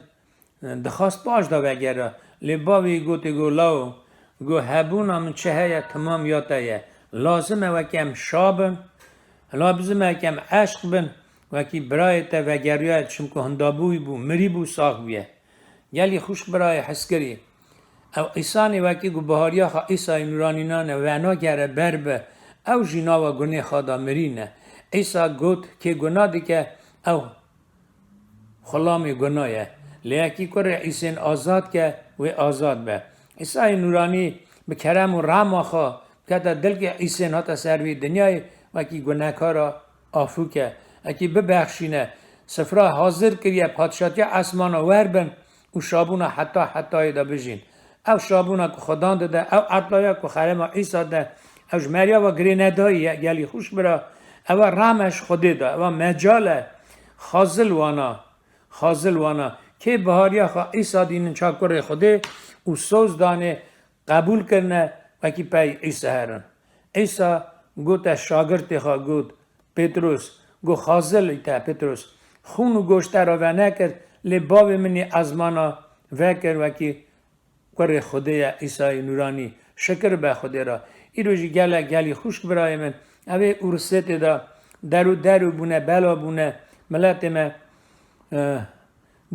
دخواست باش دا وگره لی باوی گوتی گو لاو گو هبونا من چه هیا تمام یاتا یه لازمه وکیم شابن لازمه وکیم عشق بن وکی برای تا وگریه چمکو هندابوی بو مری بو ساخ بیه یلی خوش برای حس کری او ایسانی وکی گو بهاریا خواه ایسای نورانینانه ونا گره بربه او جینا و گناه خدا مرینه ایسا گوت که گناه دی که او خلامی گناهه لیکی کره ایسین آزاد که و آزاد به ایسای نورانی به کرم و رحم خواه که تا دل که ایسین هاتا سروی دنیای وکی گناهکارا آفو که اکی ببخشینه سفره حاضر کریه پادشاتی اسمان ور بن و شابونا حتی دا بجین او شابونا که خدان داده او عطلایا که خرما عیسا ده او جمریا و گرینه دایی گلی خوش برا او رامش خودی ده او مجاله خازل وانا که بهاریا خواه عیسا دینن چاکر خودی و سوز دانه قبول کرنه و کی پی عیسا هرن عیسا گوت شاگرد خواه گوت پتروس گو خازل ایتا پتروس خون و گوشت را و نکر لباب منی ازمانا وکر و کی کره خدای عیسی نورانی شکر به خدا را این روزی گلی خوش برای من اوه ارسط دا درو بونه بلا بونه ملت ما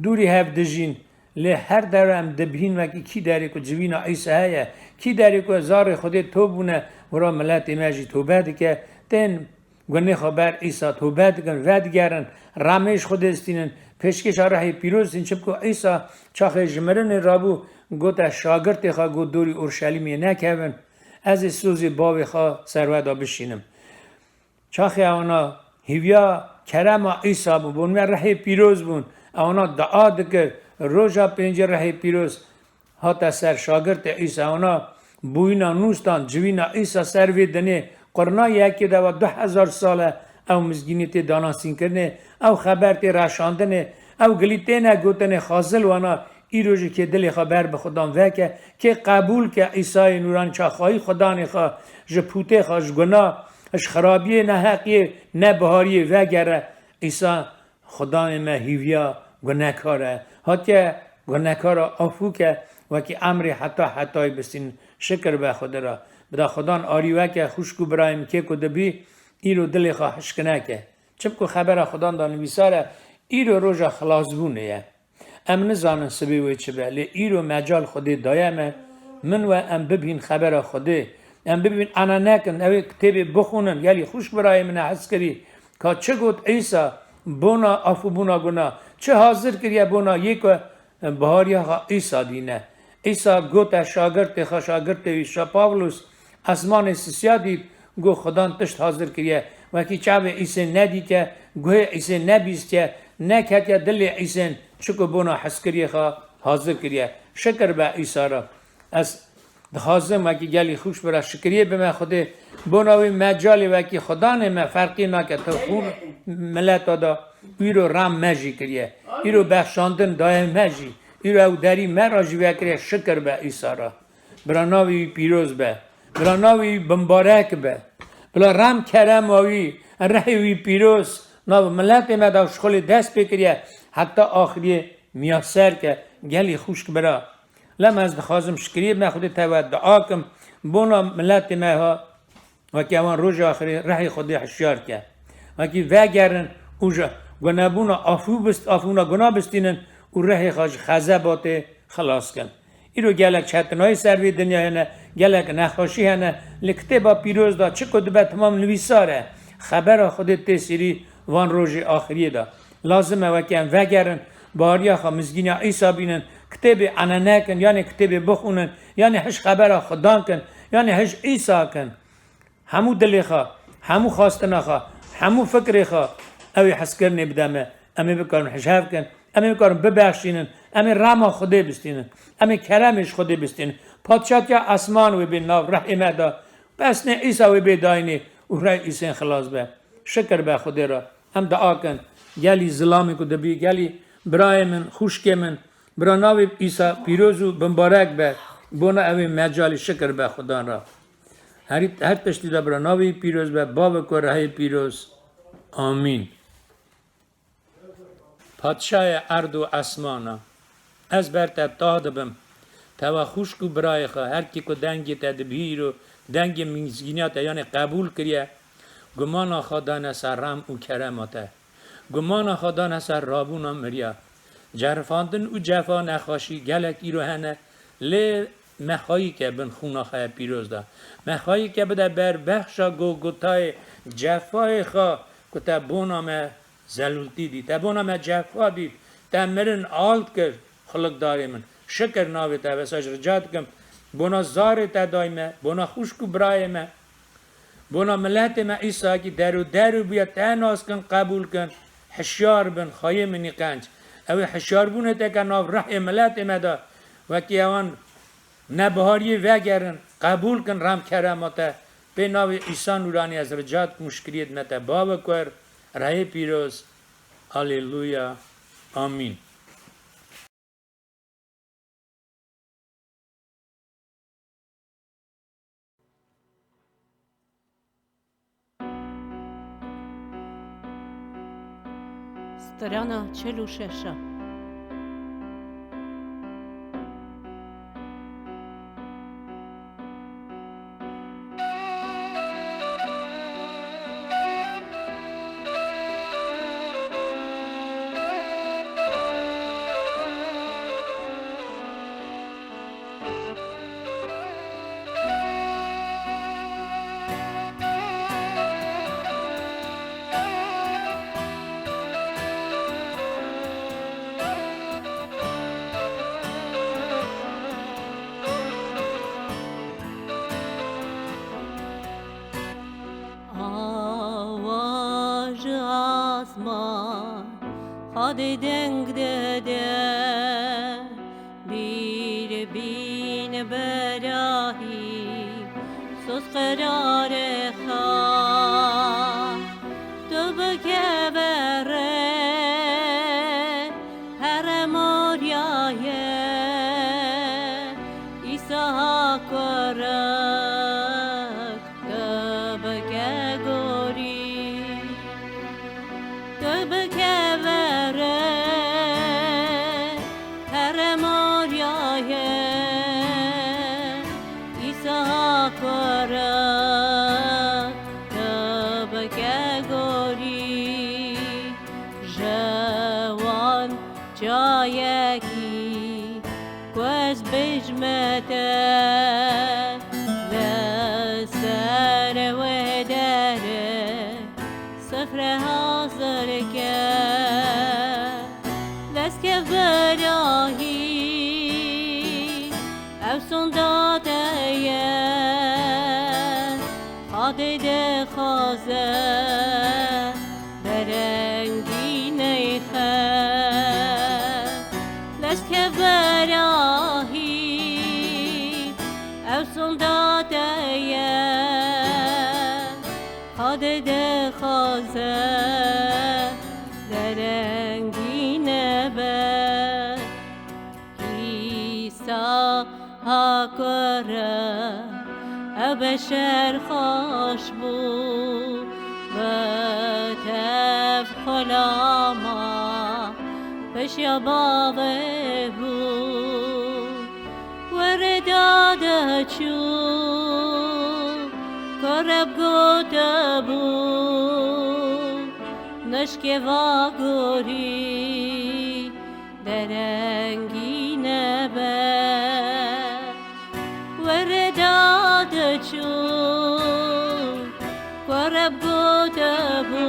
دوری هف دجین لی هر در هم دبین وکی کی داری که جوینا عیسی هیا کی داری که زار خود تو بونه ورا ملت ایمجی توبه دیگه تن گنه خبر عیسی توبه دیگن و دیگرن رامش خود استینن پیشکش راه پیروز این چپ که عیسی چاخه جمرن رابو گوت شاگرد خا گو دوری اورشلیمی نکردن از سوزی باوی خا سرودا بشینم چاخه اونا هیویا کرم عیسی بون من راه پیروز بون اونا دعا دکر روزا پنج راه پیروز هات سر شاگرد عیسی اونا بوینا نوستان جوینا عیسی سروی دنه قرنا یکی دو 2000 ساله او مزگینیت داناسین کرنه او خبرت راشاندنه او گلیتنه گوتنه خازل وانا ای روزی که دل خبر به خدام وکه که قبول که عیسی نوران چاخایی خدا نخوا جپوته خواش گنا اش خرابی نه حقی نه بهاری وگره عیسی خدا ما هیویا گناهکاره هات گناهکار آفو که وکی امر حتی بسین شکر به خدا را بدا خدان آری وکه خوشکو برایم که کدبی ای رو دل خواهش کنه که چپ که خبر خدان دا نویساره ای رو روژا خلاص بونه ام نزانن سبی وی چه به لی ای رو مجال خودی دایمه من و ام ببین خبر خودی ام ببین انا نکن اوی کتیب بخونن یلی خوش برای من عسکری که چه گوت عیسی بونا افو بونا گنا چه حاضر کریه بونا یک بهاریا ها عیسی دینه عیسی گوت شاگرد ویشا پاولوس اسمان سسیا دید گو خدان تشت حاضر کریه وکی چاو عیسی ندی که گوه عیسی نبیست که نکه که دل عیسی چکو بونا حس کریه خواه حاضر کریه شکر به عیسی را از دخوازم وکی گلی خوش برا شکریه به من خوده بوناوی مجالی وکی خدا نمه فرقی نکه تو خون ملت دا ایرو رام مجی کریه ایرو بخشاندن دایم مجی ایرو او داری مراجی وکریه شکر به عیسی را براناوی پیروز به براناوی بمبارک به بلا رام کرم آوی رحیوی پیروز ناو ملت ما دا شخول دست بکریه حتی آخری میاسر که گلی خوش برا لما از دخوازم شکریه من خودی تاوید دعا کم بونا ملت ما ها وکی اوان روز آخری رحی خودی حشیار که وکی وگرن اوجا گنابونا آفونا گناه بستینن او رحی خواج خزبات خلاص کن ایرو گلک چتنای سروی دنیا هنه گلک نخوشی هنه لکته با پیروز دا چه کد به تمام نویساره خبر خودی تسیری وان روز آخری دا لازمه وکی هم وگرن باریا خواه مزگین عیسی بینن کتاب انا نکن یعنی کتاب بخونن یعنی هش خبر خدا کن یعنی هش عیسی کن همو دلی خواه همو خواستن خواه همو فکر خواه اوی حس کرنی بدمه امی بکارن حشاف کن امی بکارن ببخشینن امی راما خوده بستینن امی کرمش خوده بستینن پادشاه یا اسمان وی بین ناو رحمه دا بس نه عیسی وی بی داینی او رای عیسی خلاص به شکر به خوده را هم دعا کن گلی ظلامی کو دبی گلی برای من خوشک من براناوی عیسی پیروز و بمبارک به بونا اوی مجال شکر به خدا را هر تشتی دا براناوی پیروز به باب کو راه پیروز آمین پادشاه ارد و اسمانا از برتر تاد بم توا خوشکو برای خواه هر کی کو دنگی تدبیر و دنگ منزگینات یعنی قبول کریه گمان خدا سر رم و کرماته گمان خدا سر رابونا مریا جرفاندن و جفا نخاشی گلک ایرو هنه لی مخایی که بن خونا خواه پیروز دا مخایی که بده بر بخشا گوتای جفای خواه که تا بونام زلولتی دید تا بونام جفا دید تا مرن آلت کرد خلق داری من شکر ناوی تا بساج رجات کم بونا زار تا دایمه بونا خوشکو برایمه بونا ملت ما عیسی که درو بیا تناس کن قبول کن حشیار بن خواهی منی قنج اوی حشیار بونه تا که ناو رح ملت ما دا وکی اوان نبهاری وگرن قبول کن رام کراماته به ناو عیسی نورانی از رجات مشکلیت متا بابا کر رای پیروز هلیلویا آمین Сторона 46. خاده دنگ دده بیر بین براهی سوز قرار خواه تو بگه بره هر موریایه ایسا کرد تو بگه گوری تو بگه بره هر موریایه ایسا کرد تو بگه گوری جوان جایکی کوز بجمته لسر و دره سفر حاضر که دست که براهی افسون داده یه خاده ده خوازه برنگی نیخه دست که براهی افسون داده یه خاده ده خوازه درنگی نبه ایسا ها کره ابشر خوش بو بتف خلاما پشیا باغه بو ورداده چو کرب گوته بو نشک واگوری درنگی نبه ورداد چون کرب گوته بو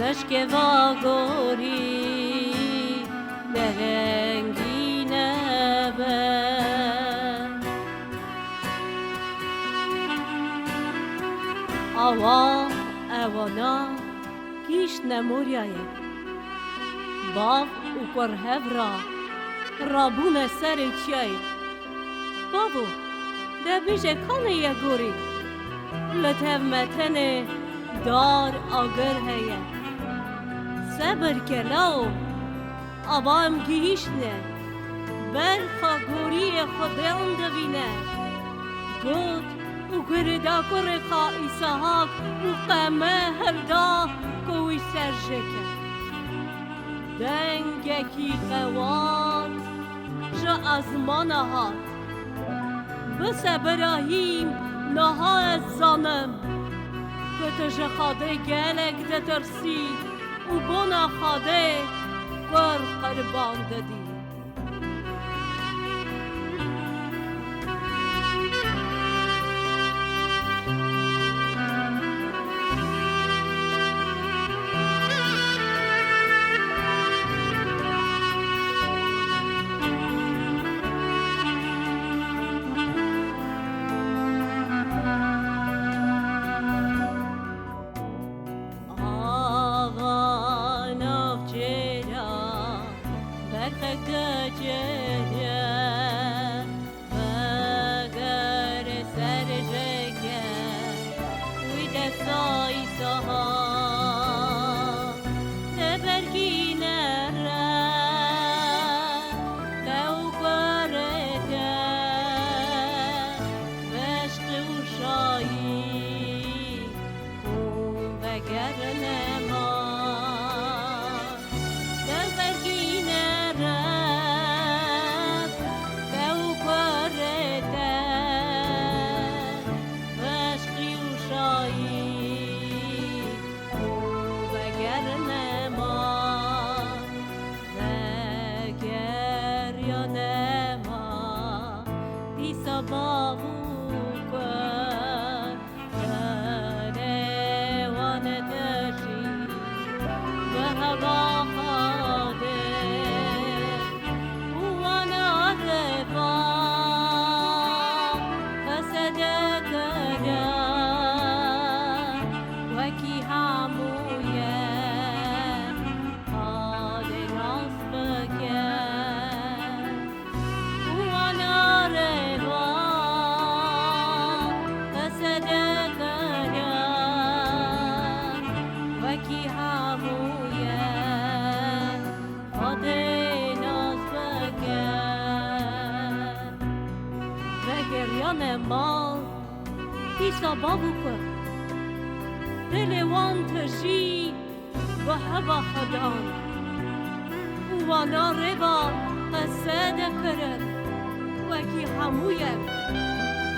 نشک واگوری درنگی نبه آوا اوانا گیش نموریایه باو او کر هفرا رابون سر چیای بابو ده بیشه کانه یه گوری لطف متنه دار آگر هیه صبر کلاو آبام گیش نه برخا گوری خودم دوینه گود او گردا کرخا ایساهاک او قمه هفدا کوی سرشکه دنگکی قوات جا ازمان هات بس براهیم نها از زانم کتش خاده گلک دترسی او بنا خاده گر قربان دادی جیان ما ایسا بابو که دل وان تجی و هوا خدان وانا ربا قصه دکرن وکی همویت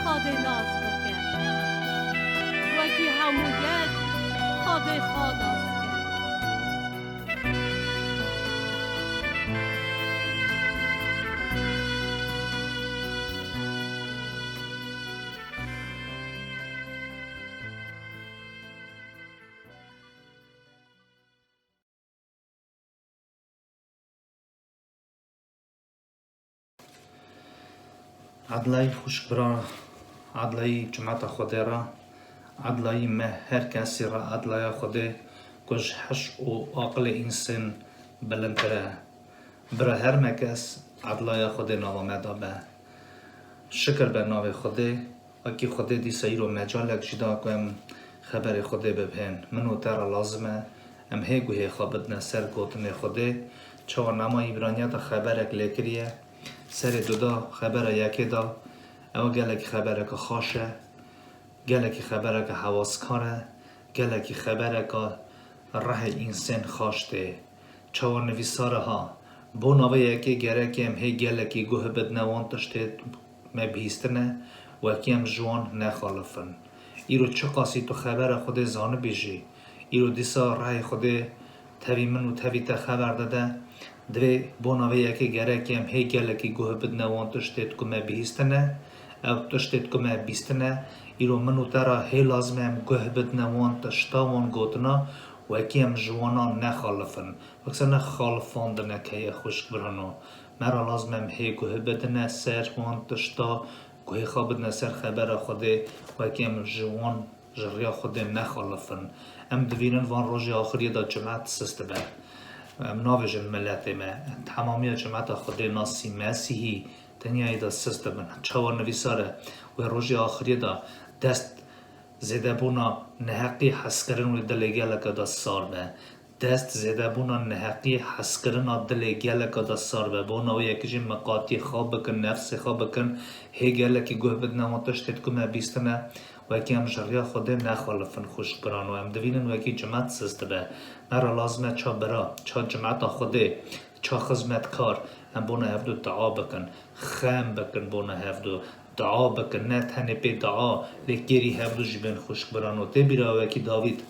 خاد ناز بکن وکی همویت خاد ناز بکن عدلای خوشبرا عدلای جماعت خود را عدلای مه هر کسی را عدلای خود کش حش و عقل انسان بلندتره برای هر مکس عدلای خود نوامد به شکر به نام خود وکی خود دیسایی رو مجالک جدا کنم خبر خود ببین منو تر لازمه ام هیگوه خوابت نسر گوتن خود چوا نما ایبرانیت خبرک لکریه سر دودا خبر یکی دا او گلک خبره که خاشه گلک خبره که حواسکاره گلک خبره که ره انسان خاشته چوا نویساره ها بو نوه یکی گره که هم هی گلکی گوه بد نوان تشته مبیستنه و اکی هم جوان نخالفن ایرو چه قاسی تو خبر خود زانه بیجی ایرو دیسا ره خود تاوی من و تاوی تا خبر داده دوی بوناوی یکی گره که هم هی گلکی گوه بد نوان تشتید که مبیستنه او تشتید که مبیستنه ایرو منو ترا هی لازمه هم گوه بد نوان تشتاوان گوتنا و اکی هم جوانا نخالفن وکسا نخالفان دنه که خوشک برانو مرا لازمه هم هی گوه بدنه سر وان تشتا گوه خوابدنه سر خبر خوده و اکی هم جوان جریا خوده نخالفن ام دوینن وان روژ آخری دا جماعت سست بر ناویج ملت ما تمامی جماعت خود ناسی مسیحی تنیایی دا سست بن چوار نویساره و روژ آخری دا دست زیده بونا نحقی حس کرن و دلگیل که دا سار به دست زیده بونا نحقی حس کرن و دلگیل که دا سار به بونا و یکی جی مقاطی خواب بکن نفس خواب بکن هیگل که گوه بدنا و تشتید کمه بیستنه و اکی هم جریا خوده نخالفن خوش بران و هم دوینن و اکی جماعت سست به مرا لازمه چا برا چا جماعت خوده چا خزمتکار هم بونه هفدو دعا بکن خم بکن بونه هفدو دعا بکن نه تنه پی دعا لیکیری هفدو جبین خوش بران و تی بیرا و اکی داوید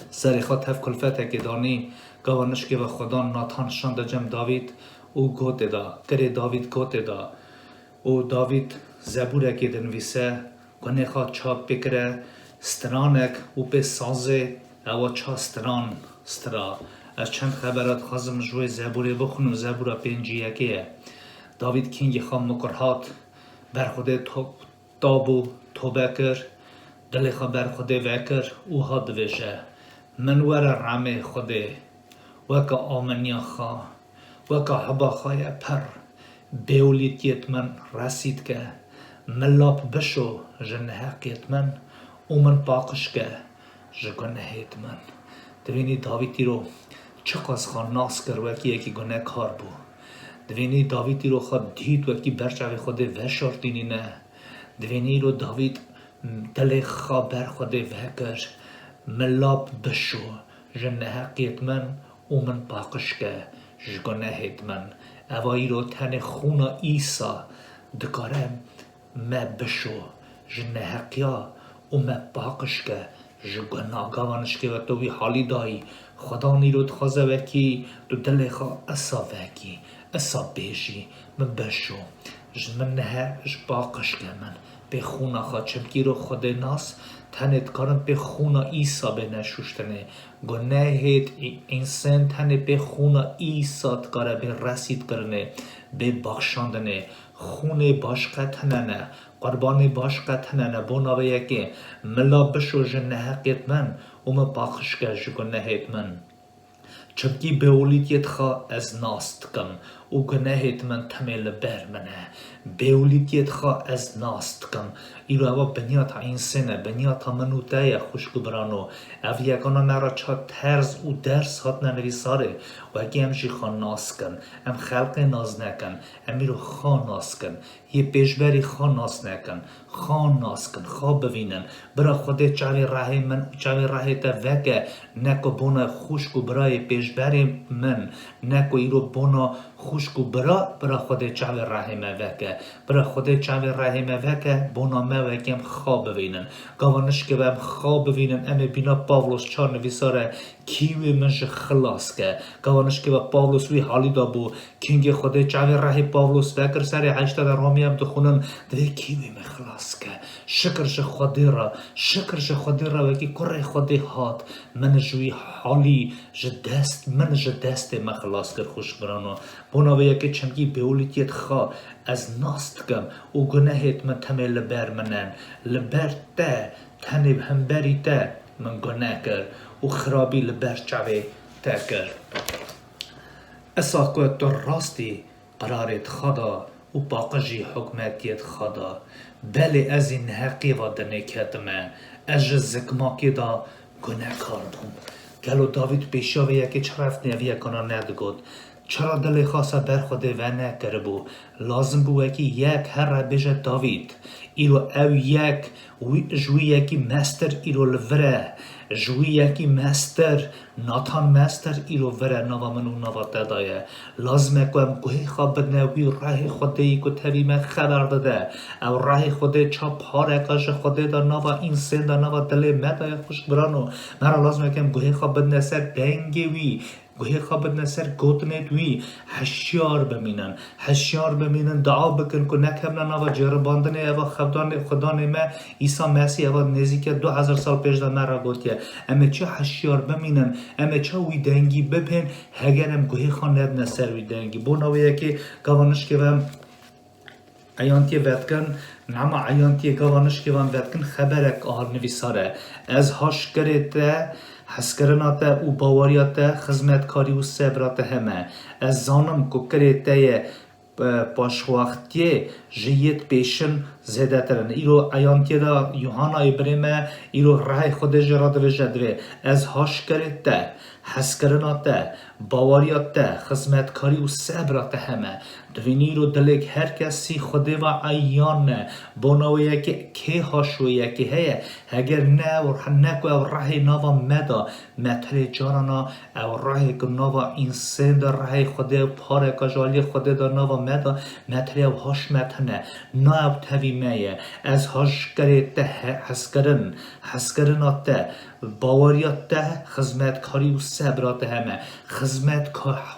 سری خود هف کلفت که دانی گوانش که و خدا ناتان شانده جم داوید او گوته دا کری داوید گوته دا او داوید زبوره که دنویسه کنه خواه چاپ بکره سترانک او به سازه او چا ستران سترا از چند خبرات خواستم جوی زبوره بخونم زبوره پنجی یکیه داوید کینگی خواه مکرهات بر خود تابو توبه کر دل خواه بر خود وکر او ها دوشه منور رمه خوده وکا آمنیا خواه وکا حبا خواه پر بیولیتیت من رسید که ملاب بشو جن حقیت من او من پاقش که جگنهیت من دوینی داویدی رو چه قاس خواه ناس کر وکی یکی گناه کار بو دوینی داویدی رو خواه دید وکی برچاوی خود وشارتینی نه دوینی رو داوید دل خواه بر خود وکر ملاب بشو جن حقیت من او من پاقش که جگنهیت من اوایی رو تن خونا ایسا دکارم ما بشو جن حقیا او ما پاقش که جگنا گوانش که و توی حالی دایی خدا نیرود خوزه وکی دو دل خواه اصا وکی اصا بیشی من بشو من نه پاقش که من به خونا خواه چمکی رو خود ناس تنت کارم به خونا ایسا به نشوشتنه گناهت انسان تنه به خونا ایسا کاره به رسید کرنه به بخشاندنه خونه باشقه تننه قربان باشقه تننه بوناوه یکی ملا بشو جنه حقیت من اوم باخش که جگنهت من چبکی به اولیتیت خواه از ناست کم و گناهت من تمیل بر منه بیولیتیت خوا از ناست کم ایرو اوا بنیات این سنه بنیات منو تای خوشگو برانو او یکانا مرا چا ترز و درس هات ننویساره و اگه همجی خوا ناس کن هم خلق ناز نکن امیرو خوا ناس کن یه پیشبری خوا ناس نکن خوا ناس کن خوا ببینن برا خود چاوی راه من چاوی راه تا وکه نکو بونا خوشگو برای پیشبری من نکو ایرو بونا خوشگو برا خود چاوی راه ما وکه برا خود چاوی راه ما وکه بونا ما وکیم خواب ببینن گوانش که بهم خواب ببینن امی بینا پاولوس چار نویساره کیوی منش خلاص که گوانش که با پاولوس وی حالی دا بو کینگ خود چاوی راه پاولوس وکر سر 80 رامی هم دخونن دوی کیوی من خلاص که شکرش خودی را وکی کره خودی هات من جوی حالی من دست ما خلاص کر خوش برانو بونا و یکی چمگی بیولیتیت خوا از ناست کم و گناهت من تمه لبر منن لبر تا تنب هم بری تا من گناه کر و خرابی لبر چاوی تا کر اسا که تو راستی قرارت خدا و باقجی حکمتیت خدا بله از این حقی و دنکت من از زکماکی دا گناه کردم گلو داوید پیشا و یکی چرفت نویه کنه ندگود چرا دل خاصه بر خوده و نکره بو لازم بو یکی یک هر را بجه داوید ایرو او یک جوی یکی مستر ایرو لوره جوی یکی مستر ناتان مستر ایرو وره نوا منو نوا تدایه لازمه که هم گوهی خواب بدنه وی راه خوده ای که تبی من خبر داده او راه خوده چا پارکاش خوده دا نوا این سن دا نوا دل مدای خوش برانو مرا لازمه که هم گوهی خواب بدنه سر دنگی وی گوهی خواب بدنه سر گوتنید وی هشیار بمینن دعا بکن که نکمنا نوا جرباندنه او خدا نیمه ایسا مسیح او نزدیک 2000 سال پیش دا مرا گوتیه اما چه هشیار بمینن اما چه وی دنگی بپین هگرم گوهی خوان ندنه سر وی دنگی بو نویه که گوانش که هم ایانتی ویدکن نعم ایانتی گوانش که هم ویدکن خبرک آهر نویساره از هاش کرده حسکرنات و باوریات خدمتکاری و صبرات همه از زانم که کرده پاشوختی جیت پیشن زده ترن ایرو ایانتی دا یوحنا ابریمه ایرو رای خود جراد و جدره از هاش کرده حسکرنات باوریات خدمتکاری و صبرات همه دوینی رو دلک هر کسی خوده و ایان بوناویه که هاشویه که هیه اگر نه و نکو او راه نوا مدا متر جارانا او راه که نوا انسان دا راه خوده پاره کجالی خوده دا نوا مدا متر او هاش متنه نه او تاویمه از هاش کرده حسکرنات باوریات خدمتکاری و صبرات همه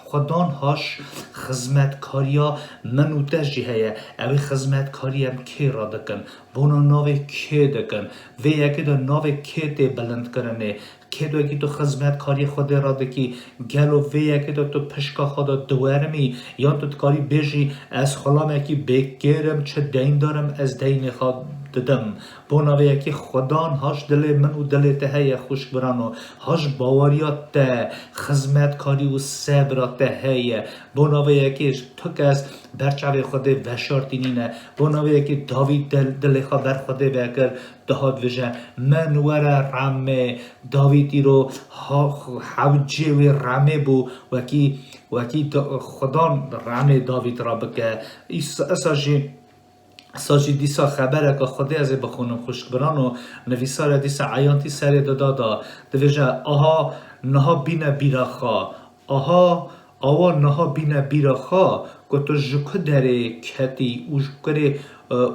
خدان هاش خدمتکاریا منوته جیه اوی خدمتکاری هم که را دکن بونا ناوی که دکن و یکی دا ناوی که دی بلند کرنه که دو یکی تو خدمتکاری خود را دکی گلو و یکی تو پشکا خدا دوارمی یا تو کاری بیجی از خلام یکی بگیرم چه دین دارم از دین خود ددم بونا و یکی خدان هاش دل من و دل تهیه خوش برانو هاش باوریات ته خدمتکاری و صبرات تهیه بونا و یکی تو که از برچاوی خود وشارتینینه بونا و یکی داوید دل خود بر خود وکر دهاد وجه من ور رمه داویدی رو حوجه و رمه بو وکی خدان رمه داوید را بکه ساجی دیسا خبره که خودی از بخونم خوشک برانو نویسار دیسا عیانتی سری دادا دویجه آها نها بینه بیراخا آوا نها بینه بیراخا که تو جکو داره کتی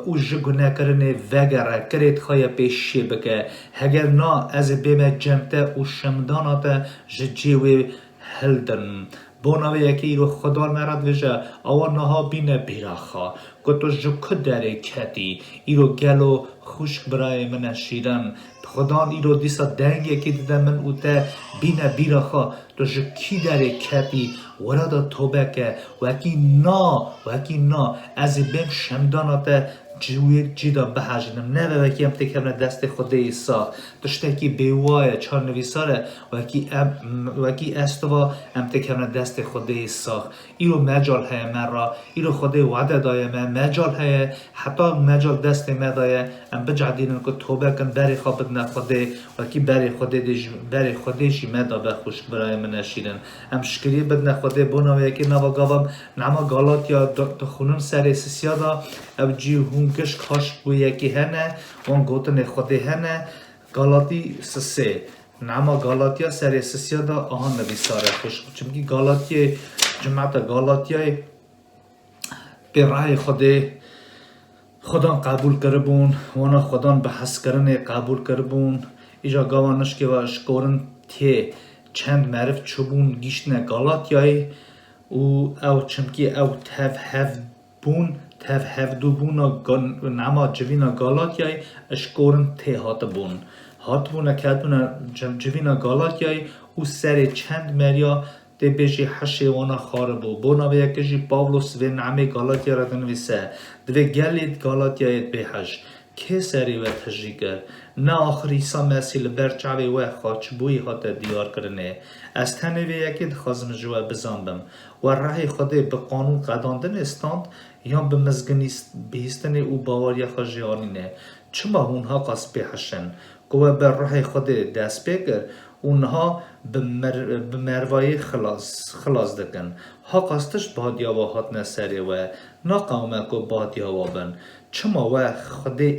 او جگو نکرنه وگره کرد خواهی پیشی بکه هگر نا از بیمه جمته و شمدانات جیوی هلدن بوناوی یکی رو خدا مرد ویجه آوا نها بینه بیراخا که تو جکو داره کتی ایرو گلو خوشک برای من شیرن خدا ایرو دیسا دنگ یکی دیده من او تا بینه بیراخا تو جکی داره کتی ورادا توبه که وکی نا از بیم شمدانات جیدا بهجنم نه وکی ام تکرم دست خدای ساخت دشته کی بیوای چار نویساره وکی استوا ام تکرم دست خدای ساخت ایرو مجال های مرا ایرو خدای وعده دایه مجال های حتی مجال دست مدایه ام بجعدین که توبه کن بری خوابت نخوده وکی بری خودشی مدا بخوش برای من نشیدن ام شکری بد نخوده بونا یکی نوا گاوم نما گالات یا دخونن سر سیادا او جی هونگش کاش بو یکی هنه وان گوتن خوده هنه گالاتی سسه نما گالاتیا سر سیادا آهان نویساره خوش چونکی گالاتی جماعت گالاتیای به راه خدا قبول کربون وانا خدا بحث کرنه قبول کربون ایجا گوانش که واش کورن تی چند معرف چوبون گیشتنه گالاتیای او چمکی او تفهفدو بون نما جوینا گالاتیای اشکورن تی هات بون کدبون جوینا گالاتیای او سر چند مریا ده بیشی حشی وانا خاربو بونا به یکیشی پاولوس و نعمه گالاتیا را دنویسه دوی گلید گالاتیایت بیحش که سری و تجریگر نه آخر ایسا مسیل برچاوی و خاچبوی هات دیار کرنه از تنه و یکید خازم جوا بزنبم و راه خوده به قانون قداندن استاند یا به مزگنی بیستن او باوری خاجیانینه چما اونها قصد بیحشن که به راه خوده دست بگر اونها به مروای خلاص دکن ها قصدش بادیاوا هات نسری و نا قومه که بادیاوا بن چما و خوده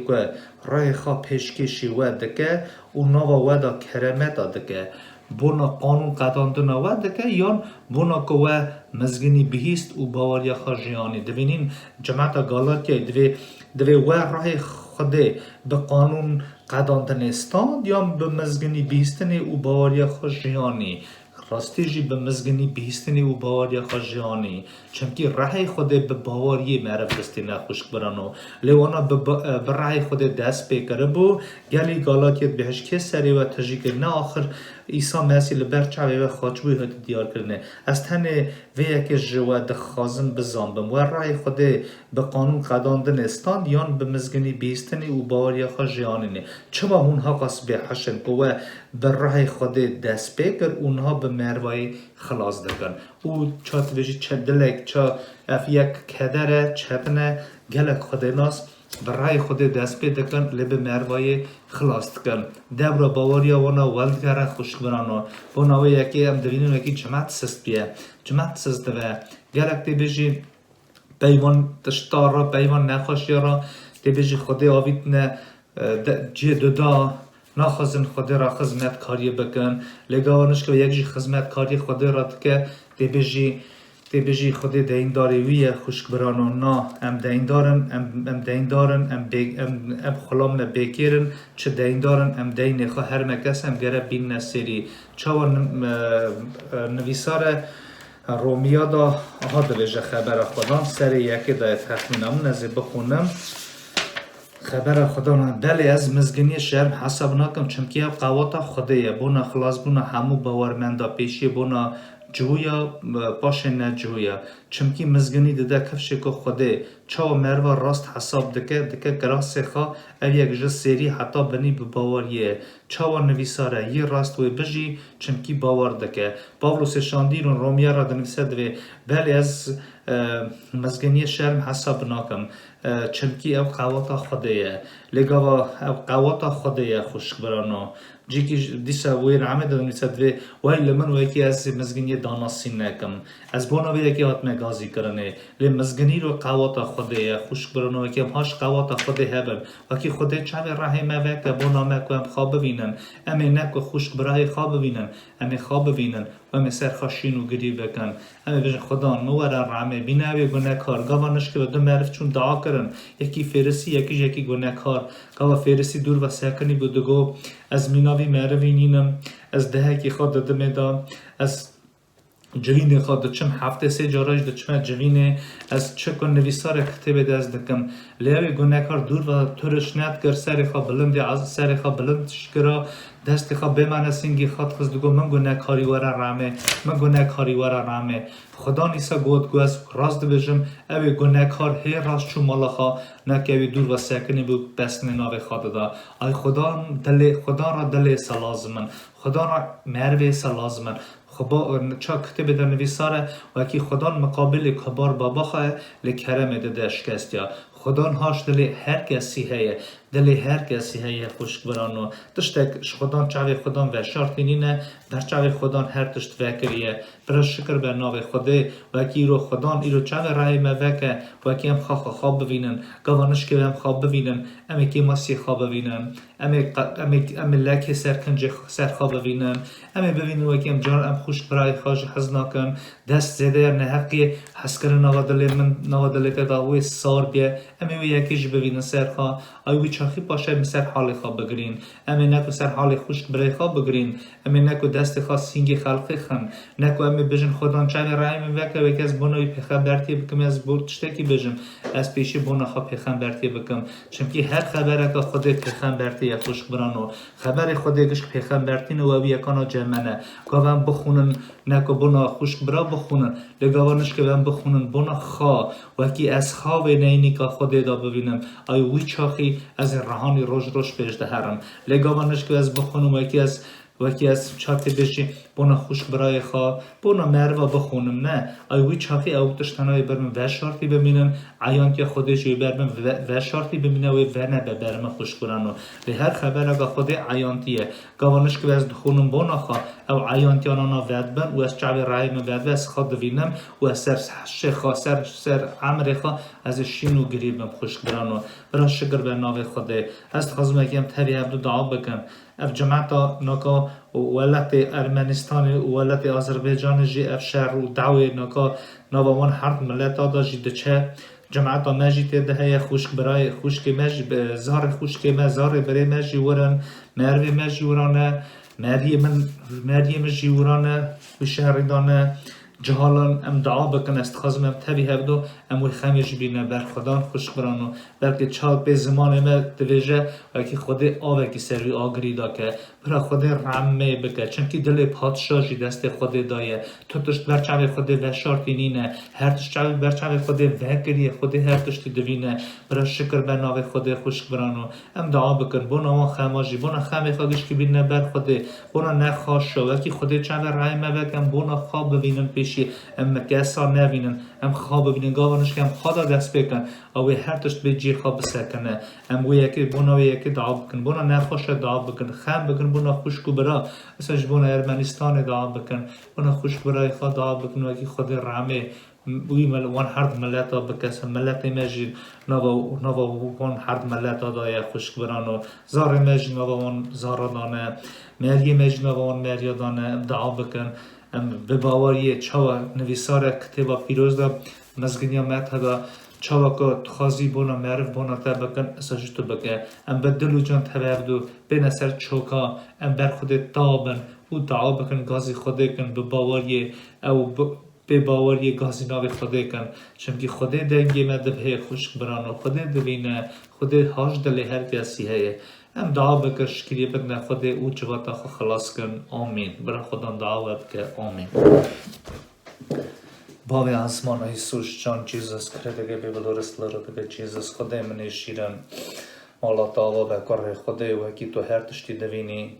که رای خواه پیشکشی و دکه اونها و دا کرمت دکه بونا قانون قداندن و دکه یا بونا که و مزگنی بهیست و باوریا خاجیانی دوینین جماعت گالاتیای دوی و رای خوده به قانون قداندن استاند یا به مزگنی بیستن او باوریا خاجیانی راستی جی به مزگنی بیستنی و باوریا خاجیانی چمکی راه خود به باوری معرف دستی نخوش برانو لیوانا به راه خود دست بکره بو گلی گالاتیت بهش که سری و تجیک نه آخر ایسا مسیح لبرچاوی و خاچبوی هاتی دیار کرنه از تنه وی که جوا دخوازم بزنبم و رای خود به قانون قداندن استاند یا به مزگنی بیستنی و باوریا خاجیانی چما اونها قصد بحشن که و به راه خود دست بکر اونها به مروای خلاص دکن او چات ویجی چه دلک چه اف یک کدره چپنه گلک خود ناس برای خود دست پی دکن لب مروای خلاص دکن دبر باوریا وانا ولدگره خوش برانا بناوی یکی هم دوینون یکی جماعت سست بیه جماعت سست دوه گلک دی بیجی بیوان تشتار را بیوان نخوشی را دی بیجی خود آوید نه جی دودا نخوازن خود را خدمت کاری بکن لگاوانش که یکی خدمت کاری خود را که دی بیجی خود دینداری ویه خوشک برانو نا ام دیندارن ام خلام نبیکیرن چه دیندارن ام دین خواه هر مکس هم گره بین نسیری چاو نویسار رومیا دا ها دویجه خبر خودان سر یکی دا تخمینم نزی بخونم خبر خدا بله از مزگنی شرم حساب نکم چمکی قواتا خدایه بونا خلاص بونا همو باورمندا پیشی بونا جویا باشه نه جویا چمکی مزگنی داده کفشه که خوده چاو مروا راست حساب دکه گراس خوا او یک جه سری حتی بنی به باوریه چاو نویساره یه راست و بجی چمکی باور دکه پاولوس شاندین و رومیا را دنویسه دوی بله از مزگنی شرم حساب ناکم چمکی او قواتا خوده لگاوا او قواتا خوده خوشک برانو جیکی دیسا وی رعمه دادم نیست وی وی لمن وی که از مزگنی داناسی نکم از بونا وی که حتما گازی کرنه لی مزگنی رو قواتا خوده خوشک برانو که هاش قواتا خوده هبن و که خوده چاوی راه موه که بونا مکو هم خواب ببینن امی نکو خوشک برای خواب ببینن امی خواب ببینن و امی سرخاشین و گری بکن امی بجن خدا نوارا رعمه بینه وی گناه کار گوانش که دو معرف چون دعا کرن یکی فیرسی یکی گناه کار گوا فیرسی دور و سکنی بودگو از میناوی معروی نینم از دهکی خود دادم دا از جوین خود چم هفته سه جاراش دچمه جوین از چکن نویسار کتاب دست دکم لیوی گناهکار دور و ترش ند کر سر خا بلند از سر خا بلند شکرا دست خا بمانه سینگی خود خز دگو من گناهکاری ورا رامه من گناهکاری ورا رامه خدا نیسا گود گو از راست بجم اوی گناهکار هی راست چو مالا خا نکه اوی دور و سکنی بو بسن ناوی خود دا ای خدا را دل سلازمن خدا را مروی سلازمن خدا چا کتب در نویساره و که خدا مقابل کبار بابا خواه لکرم ده شکستیا خدا هاش دل هر کسی هیه دل هر کسی هیه خوشک برانو تشتک خدا چاوی خدا و شرطی نینه در چاوی خدا هر تشت وکریه برای شکر بر ناوی خدا و که ایرو خدا ایرو چاوی رای موکه و که هم خواب ببینن گوانش که هم خواب ببینن امی که ماسی خواب ببینن امی لکه سرکنج سر خواب ببینن امی ببینن و که هم جان ام خوش برای خواج حزناکن دست زده نه حقی حس کردن نوادل من نوادل تداوی سار بیه امی و یکیش ببینن سر خواه آیوی چاخی پاشه می سر حال خواب بگرین امی نکو سر حال خوش برای خواب بگرین امی نکو دست خواه سینگی خلقی خن نکو امی بجن خودان چاوی رای می وکه و که از بونوی پیغمبرتی بکم از بود تشتکی بجم از پیشی بونا خواه پیغمبرتی بکم چونکی هر خبره که خود پیغمبرتی خوش برانو خبر خودی گشت پیغمبرتی نو و یکانا جمنه گاوان بخونن نکو بونا خوش برا بخونن لگاوانش که بم بخونن بونا خوا و کی از خواب نینی که خودی دا ببینم ای وی چاخی از رهانی روش پیش هرم لگاوانش که از بخونم و کی از چاکی بشی بونا خوش برای خوا بونا مروا بخونم نه ای وی چاخی او تشتنای برم و شرطی ببینم عیان که خودش برم و شرطی ببینه و نه برم خوش کنن له هر خبر اگه خود عیانتیه گاوانش که از خونم بونا خوا او عیانتی آنها ود بن و از چعب رای ود از خود ببینم و از سر شخا سر عمر خوا از شینو گریبم خوش کنن برای شکر بر نام خدا است خازم که هم تری عبد دعا بکن اف جماعتا نکا ولت ارمنستان ولت آذربایجان جی اف شهر و دعوی نکا نوامون هر ملت آدا جی دچه جماعتا مجی تده خوشک برای خوشک مج زار خوشک مزار برای مجی ورن مروی مجی ورانه مریم جی ورانه و شهر دانه جهالان ام دعا بکن است خازم ام تبی هفدو ام وی خمیش بینه بر خدا خوش برانو بلکه چال به زمان ما دویجه و که خود آوه که سروی آگری دا که برا خود رمه بکه چونکه دل پادشاهی دست خود دایه تو تشت برچاوی خود و شارتی نینه هر تشت برچاوی خود وکریه خود هر تشت دوینه برا شکر بر ناوی خود خوش برانو ام دعا بکن بونا ما خماجی بونا خمی خواهش که بینه بر خود بونا نخواش شو و که خود چاوی رای مبکم بونا خواب ببینن پیش ام کسا نبینن ام خواب ببینن گاوانش که ام خدا دست بکن او هر تشت به جیر خواب سکنه ام وی یکی بونا وی یکی دعا بکن بونا نخوش دعا بکن خم بکن بونا خوشکو برا اساش بونا ارمنستان دعا بکن بونا خوشکو برای خدا دعا بکن و که خود رحمه وی وان هرد ملت ها بکس ملت مجید نوا وان هرد ملت ها دای خوشک برانو زار مجید نوا وان زارا دانه مریم مجید نوا وان مریا دانه دعا بکن به باوری چاوا نویسار کتابا پیروز دا مزگنیا مت هدا چاوا که تخازی بونا معرف بونا تا بکن اساش تو بکن ام بدلو جان تبعدو بین سر چوکا ام بر خود تابن و دعا بکن گازی خود کن به باوری او به باوری گازی ناوی خود کن چونکه خود دنگی مدبه خوشک برانو خود دوینه خود هاش دل هر کسی هیه ام دعا بکر شکریه بدن خود او جواتا خو خلاص کن آمین برا خودان دعا بکر آمین باوی آسمان ایسوش جان چیزس کرده به بلورستلارو به چیزس خود منی شیرن مالا دعا بکر خود و کی تو هر تشتی دوینی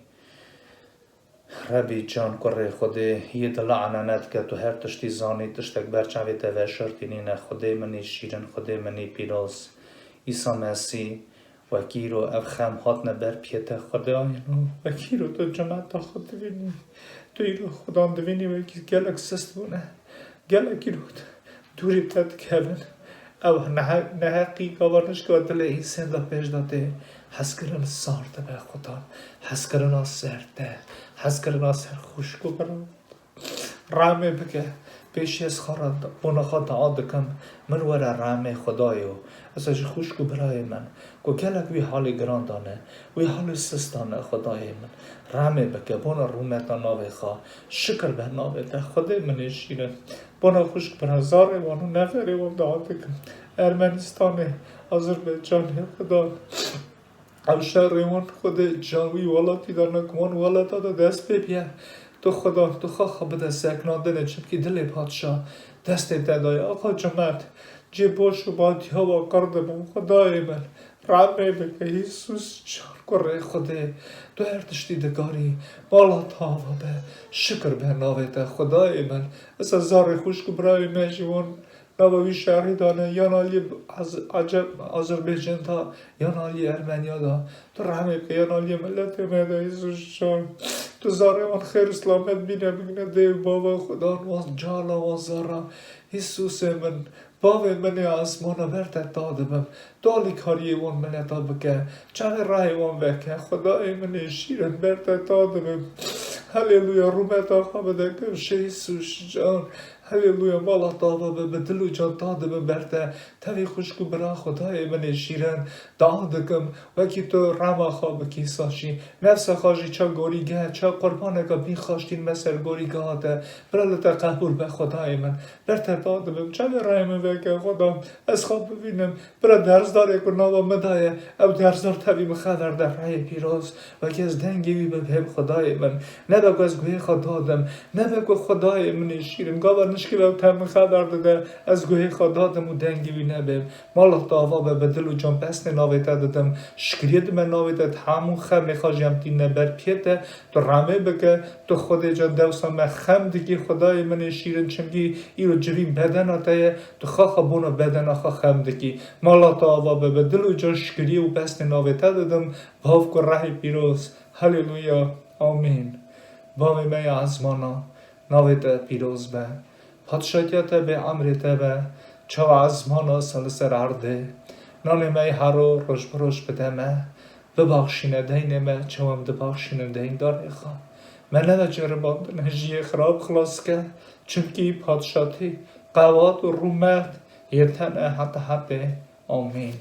ربی جان کره خود یه دلعنت که تو هر تشتی زانی تشتک برچاوی تا شرطی نینه خود منی شیرن خود منی پیروز عیسی مسیح وکی رو افخم هات نبر پیت خدا اینو وکی رو تو جماعت خود دوینی تو ایرو خدا دوینی وکی گلک سست بونه گلکی رو دوری بتد کبن او نحقی گوارنش که دل ایسان دا پیش داده حس کرن سارده به خدا حس کرن سرده حس کرن سر خوشکو برام رامه بگه پیش از خارد بنخواد عادکم من ور رحم خدایو ازش خوش کو برای من کو گلک وی حال گراندانه وی حال سستانه خدای من رحم بکه بنا رومتا ناوی خواه شکر به ناوی ده خدای من شیرن بنا خوش برای زاره وانو نفره وان عادکم ارمنستان آذربایجان خدا او شهرمان خود جانوی ولاتی دارن کمان ولاتا دا دست ببیه تو خدا تو خواه بده سکناندنه چونکه دل پادشاه دست دادای آقا جمعت جه باش و بادیا با کردم خدای من رحمه بکه ایسوس جان کره خوده تو ارتشتی دگاری بالا تاوا به شکر به ناویت خدای من از زار خوشک برای میجوان نبوی شهری دانه یا نالی از آذربایجان تا یا نالی ارمنیا دا تو رحمه بکه یا نالی ملت میده ایسوس جان تو زاره من خیر اسلامت بینه بگنه دیو بابا خدا واس جالا واس زارا ایسوس من بابا من آسمانا برد دادم دالی کاری وان ملتا بکه چند رای وان بکه خدای من شیرن برد دادم هلیلویا رومتا خبده که ایسوس جان هلیلویا مالا داوا به دلو جان دادم برده توی خوشکو برا خدای من شیرن دادکم وکی تو رما خواب کی ساشی نفس خواجی چا گوری گه چا قربانه که بی خواشتین مسر گوری گاده برالتا قبول به خدای من برده دادم چند رای من بکه خدا از خواب ببینم برا درز داره که نوا مدایه او درز دار توی مخدر در رای پیروز وکی از دنگی بی بهم خدای من نبگو از گوی خدا دادم نبگو خدای من شیرن گاور نشکی به تم خبر داده از گوی خدا دادم و دنگی بی نبیم مالا داوا به دل و جان بسن ناویت دادم شکرید من ناویت همون خم میخواجم تی نبر پیته تو رمه بگه تو خود جان دوسا من خم دیگی خدای من شیرن چمگی ای رو جویم بدن آتایه تو خواه بونو بدن آخا خم دیگی مالا داوا به دل و جان شکری و بسن ناویت دادم باف کو راه پیروز هلیلویا آمین بامی می آزمانا ناویت پیروز به پادشاهیت به امرت به چو آزمانا سلسر عرده نان می هرو روش بروش بدمه ببخشینه دینمه چوام دبخشینه دین داره خواه من نجر باند نجی خراب خلاص که چونکی پادشاهی قوات و رومت یتنه حتی آمین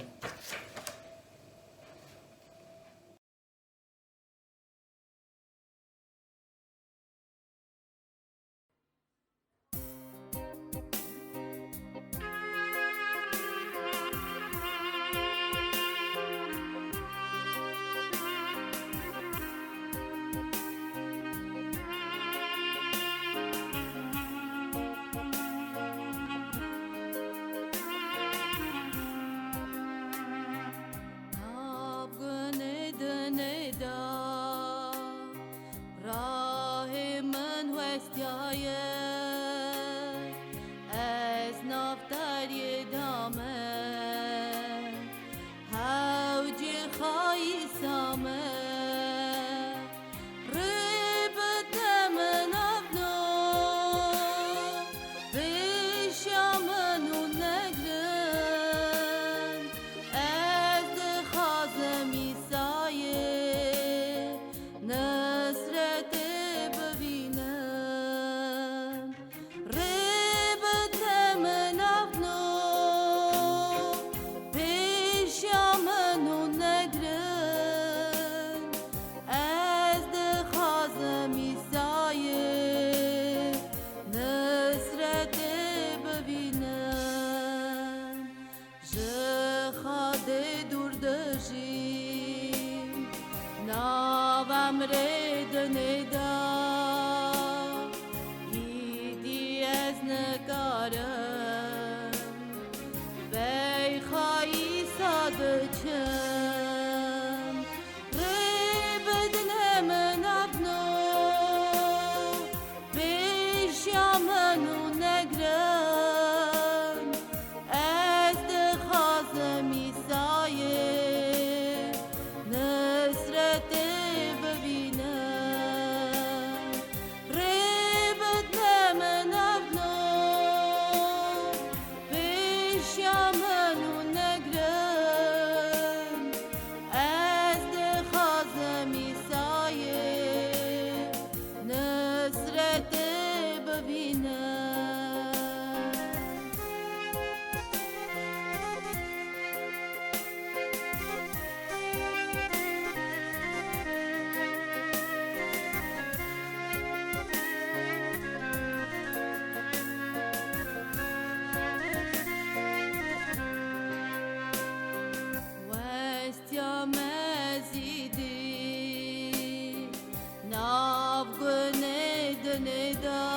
ندا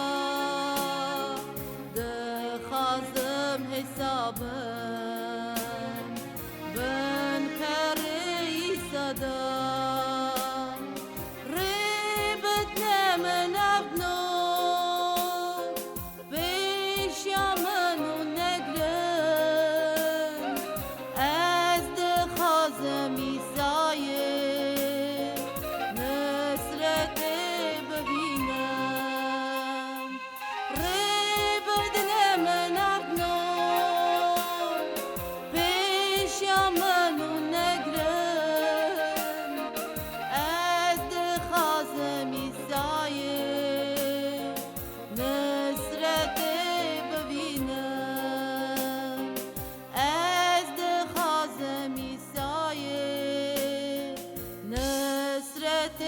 دخازم حسابم بن پری صدا ریبت نمن ابنو بیش یامن و نگلن از دخازم ایسایه نصرت ببینم ریبت نمن ابنو بیش یامن و نگلن از دخازم ایسایه نصرت ببینم از دخازم ایسایه نصرت